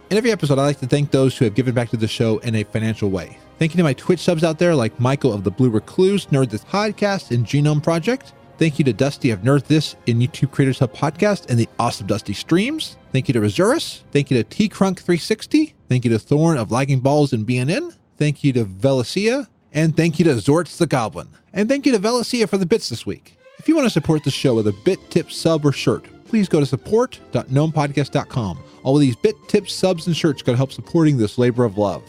In every episode, I like to thank those who have given back to the show in a financial way. Thank you to my Twitch subs out there like Michael of the Blue Recluse, Nerd This Podcast, and Genome Project. Thank you to Dusty of Nerd This and YouTube Creators Hub Podcast and the Awesome Dusty Streams. Thank you to Razurus. Thank you to T-Crunk360. Thank you to Thorn of Lagging Balls and BNN. Thank you to Velacia. And thank you to Zorts the Goblin. And thank you to Velacia for the bits this week. If you want to support the show with a bit, tip, sub, or shirt, please go to support.gnomepodcast.com. All of these bit, tips, subs, and shirts going to help supporting this labor of love.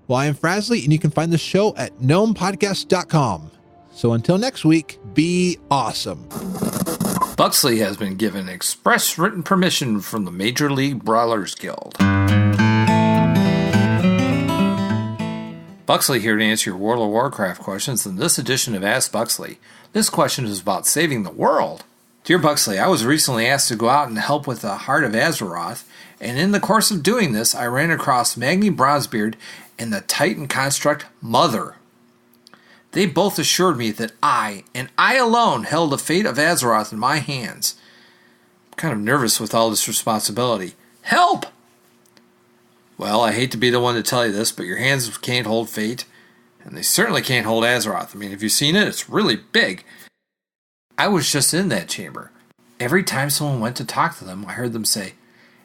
Well, I am Frazley, and you can find the show at gnomepodcast.com. So until next week, be awesome.
Buxley has been given express written permission from the Major League Brawlers Guild. Buxley here to answer your World of Warcraft questions in this edition of Ask Buxley. This question is about saving the world. Dear Buxley, I was recently asked to go out and help with the Heart of Azeroth, and in the course of doing this, I ran across Magni Bronzebeard and the Titan construct Mother. They both assured me that I, and I alone, held the fate of Azeroth in my hands. I'm kind of nervous with all this responsibility. Help! Well, I hate to be the one to tell you this, but your hands can't hold fate, and they certainly can't hold Azeroth. I mean, have you seen it? It's really big. I was just in that chamber. Every time someone went to talk to them, I heard them say,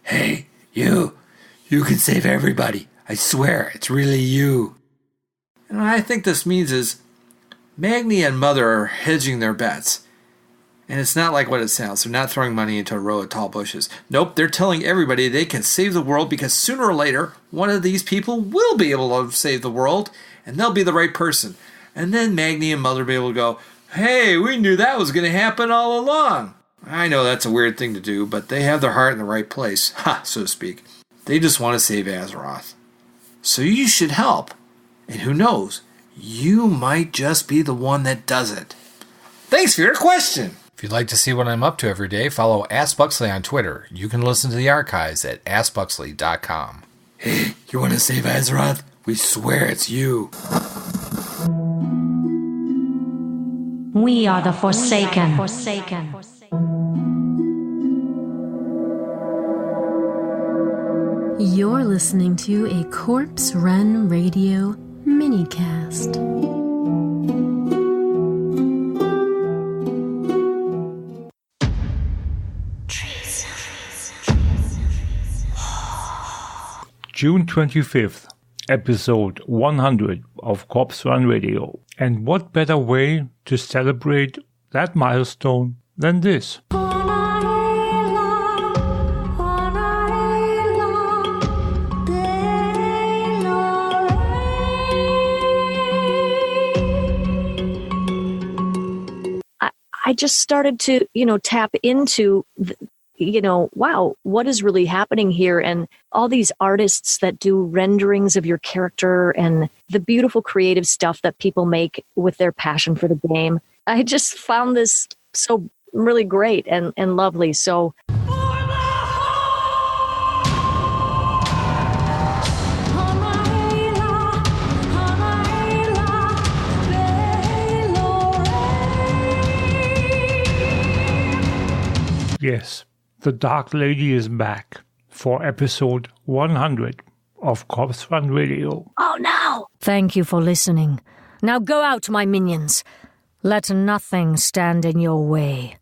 "Hey, you can save everybody. I swear, it's really you." And what I think this means is Magni and Mother are hedging their bets. And it's not like what it sounds. They're not throwing money into a row of tall bushes. Nope, they're telling everybody they can save the world because sooner or later, one of these people will be able to save the world, and they'll be the right person. And then Magni and Mother will be able to go, "Hey, we knew that was going to happen all along." I know that's a weird thing to do, but they have their heart in the right place, so to speak. They just want to save Azeroth. So you should help. And who knows, you might just be the one that does it. Thanks for your question. If you'd like to see what I'm up to every day, follow Ask Buxley on Twitter. You can listen to the archives at AskBuxley.com. Hey, you want to save Azeroth? We swear it's you.
We are the Forsaken.
You're listening to a Corpse Run Radio minicast.
June 25th, episode 100 of Corpse Run Radio. And what better way to celebrate that milestone than this?
I just started to, tap into, wow, what is really happening here? And all these artists that do renderings of your character and the beautiful creative stuff that people make with their passion for the game. I just found this so really great and lovely. So
yes, the Dark Lady is back for episode 100 of Corpse Run Radio.
Oh no! Thank you for listening. Now go out, my minions. Let nothing stand in your way.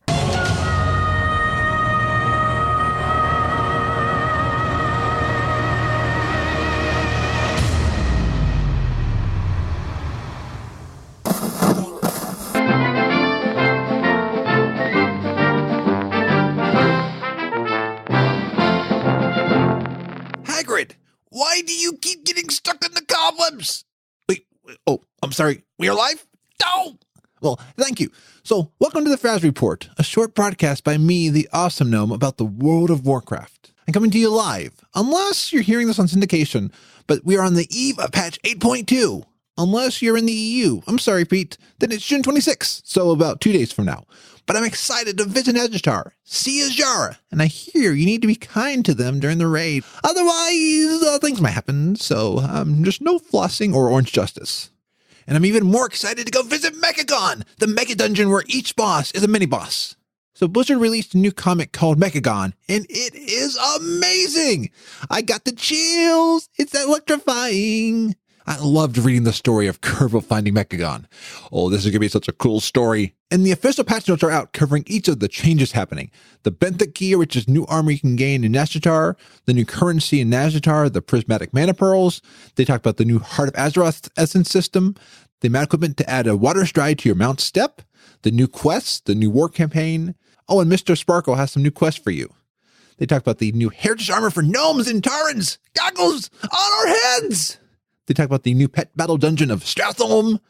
Why do you keep getting stuck in the cobwebs? Wait, I'm sorry. We are live? No! Well, thank you. So, welcome to the Fraz Report, a short broadcast by me, the Awesome Gnome, about the world of Warcraft. I'm coming to you live, unless you're hearing this on syndication, but we are on the eve of patch 8.2. Unless you're in the EU. I'm sorry, Pete. Then it's June 26th, so about 2 days from now. But I'm excited to visit Azratar, see Azara, and I hear you need to be kind to them during the raid. Otherwise, things might happen, so just no flossing or orange justice. And I'm even more excited to go visit Mechagon, the mega dungeon where each boss is a mini-boss. So Blizzard released a new comic called Mechagon, and it is amazing! I got the chills! It's electrifying! I loved reading the story of Kerbal finding Mechagon. Oh, this is going to be such a cool story. And the official patch notes are out covering each of the changes happening. The Benthic gear, which is new armor you can gain in Nazjatar, the new currency in Nazjatar, the prismatic mana pearls. They talk about the new Heart of Azeroth essence system, the mount equipment to add a water stride to your mount step, the new quests, the new war campaign. Oh, and Mr. Sparkle has some new quests for you. They talk about the new heritage armor for gnomes and Tarans, goggles on our heads. They talk about the new pet battle dungeon of Stratholm.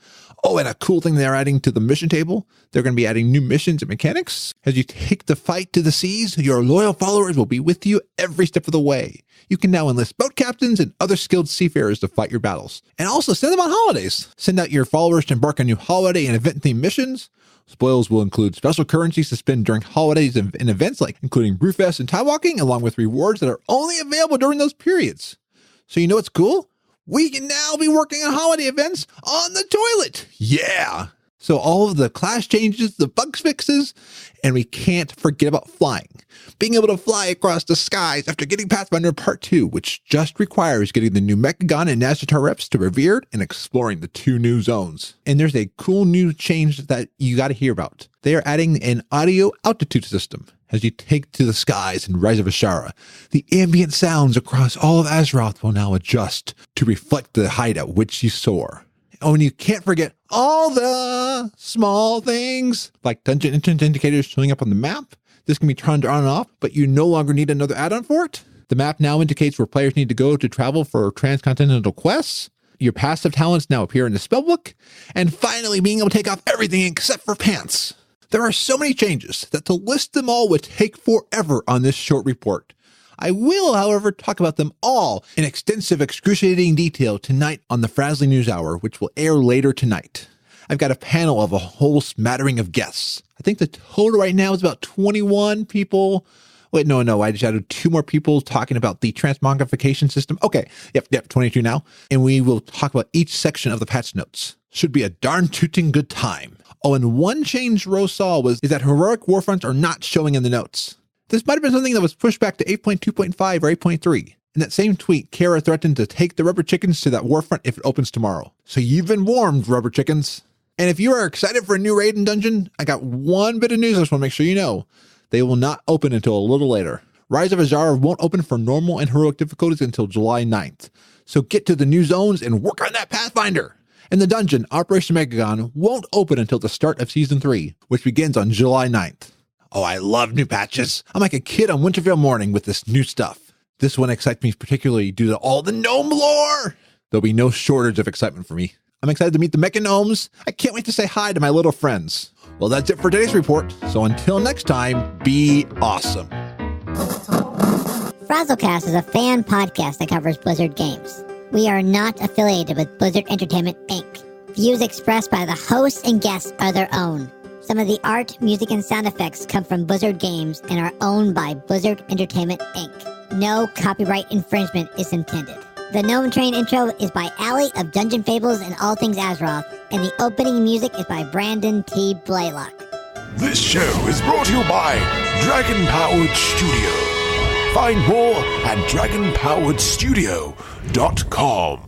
Oh, and a cool thing they're adding to the mission table. They're going to be adding new missions and mechanics. As you take the fight to the seas, your loyal followers will be with you every step of the way. You can now enlist boat captains and other skilled seafarers to fight your battles. And also send them on holidays. Send out your followers to embark on new holiday and event-themed missions. Spoils will include special currencies to spend during holidays and events like including Brewfest and tie walking, along with rewards that are only available during those periods. So you know what's cool? We can now be working on holiday events on the toilet. Yeah. So all of the class changes, the bug fixes, and we can't forget about flying. Being able to fly across the skies after getting Pathfinder Part 2, which just requires getting the new Mechagon and Nazjatar reps to Revered and exploring the 2 new zones. And there's a cool new change that you got to hear about. They are adding an audio altitude system. As you take to the skies in Rise of Ashara, the ambient sounds across all of Azeroth will now adjust to reflect the height at which you soar. Oh, and you can't forget all the small things, like dungeon entrance indicators showing up on the map. This can be turned on and off, but you no longer need another add-on for it. The map now indicates where players need to go to travel for transcontinental quests. Your passive talents now appear in the spellbook. And finally, being able to take off everything except for pants. There are so many changes that to list them all would take forever on this short report. I will, however, talk about them all in extensive, excruciating detail tonight on the Frazley News Hour, which will air later tonight. I've got a panel of a whole smattering of guests. I think the total right now is about 21 people. Wait, no, I just added 2 more people talking about the transmogrification system. Okay, yep, 22 now. And we will talk about each section of the patch notes. Should be a darn tooting good time. Oh, and one change Rose saw is that heroic warfronts are not showing in the notes. This might have been something that was pushed back to 8.2.5 or 8.3. In that same tweet, Kara threatened to take the rubber chickens to that warfront if it opens tomorrow. So you've been warned, rubber chickens. And if you are excited for a new raid and dungeon, I got one bit of news I just want to make sure you know. They will not open until a little later. Rise of Azara won't open for normal and heroic difficulties until July 9th. So get to the new zones and work on that Pathfinder. And the dungeon, Operation Mechagon, won't open until the start of Season 3, which begins on July 9th. Oh, I love new patches. I'm like a kid on Winterfell morning with this new stuff. This one excites me particularly due to all the gnome lore. There'll be no shortage of excitement for me. I'm excited to meet the Mecha Gnomes. I can't wait to say hi to my little friends. Well, that's it for today's report. So until next time, be awesome.
FrazlCast is a fan podcast that covers Blizzard games. We are not affiliated with Blizzard Entertainment, Inc. Views expressed by the hosts and guests are their own. Some of the art, music, and sound effects come from Blizzard Games and are owned by Blizzard Entertainment, Inc. No copyright infringement is intended. The Gnome Train Intro is by Allie of Dungeon Fables and All Things Azeroth, and the opening music is by Brandon T. Blaylock.
This show is brought to you by Dragon Powered Studio. Find more at dragonpoweredstudio.com.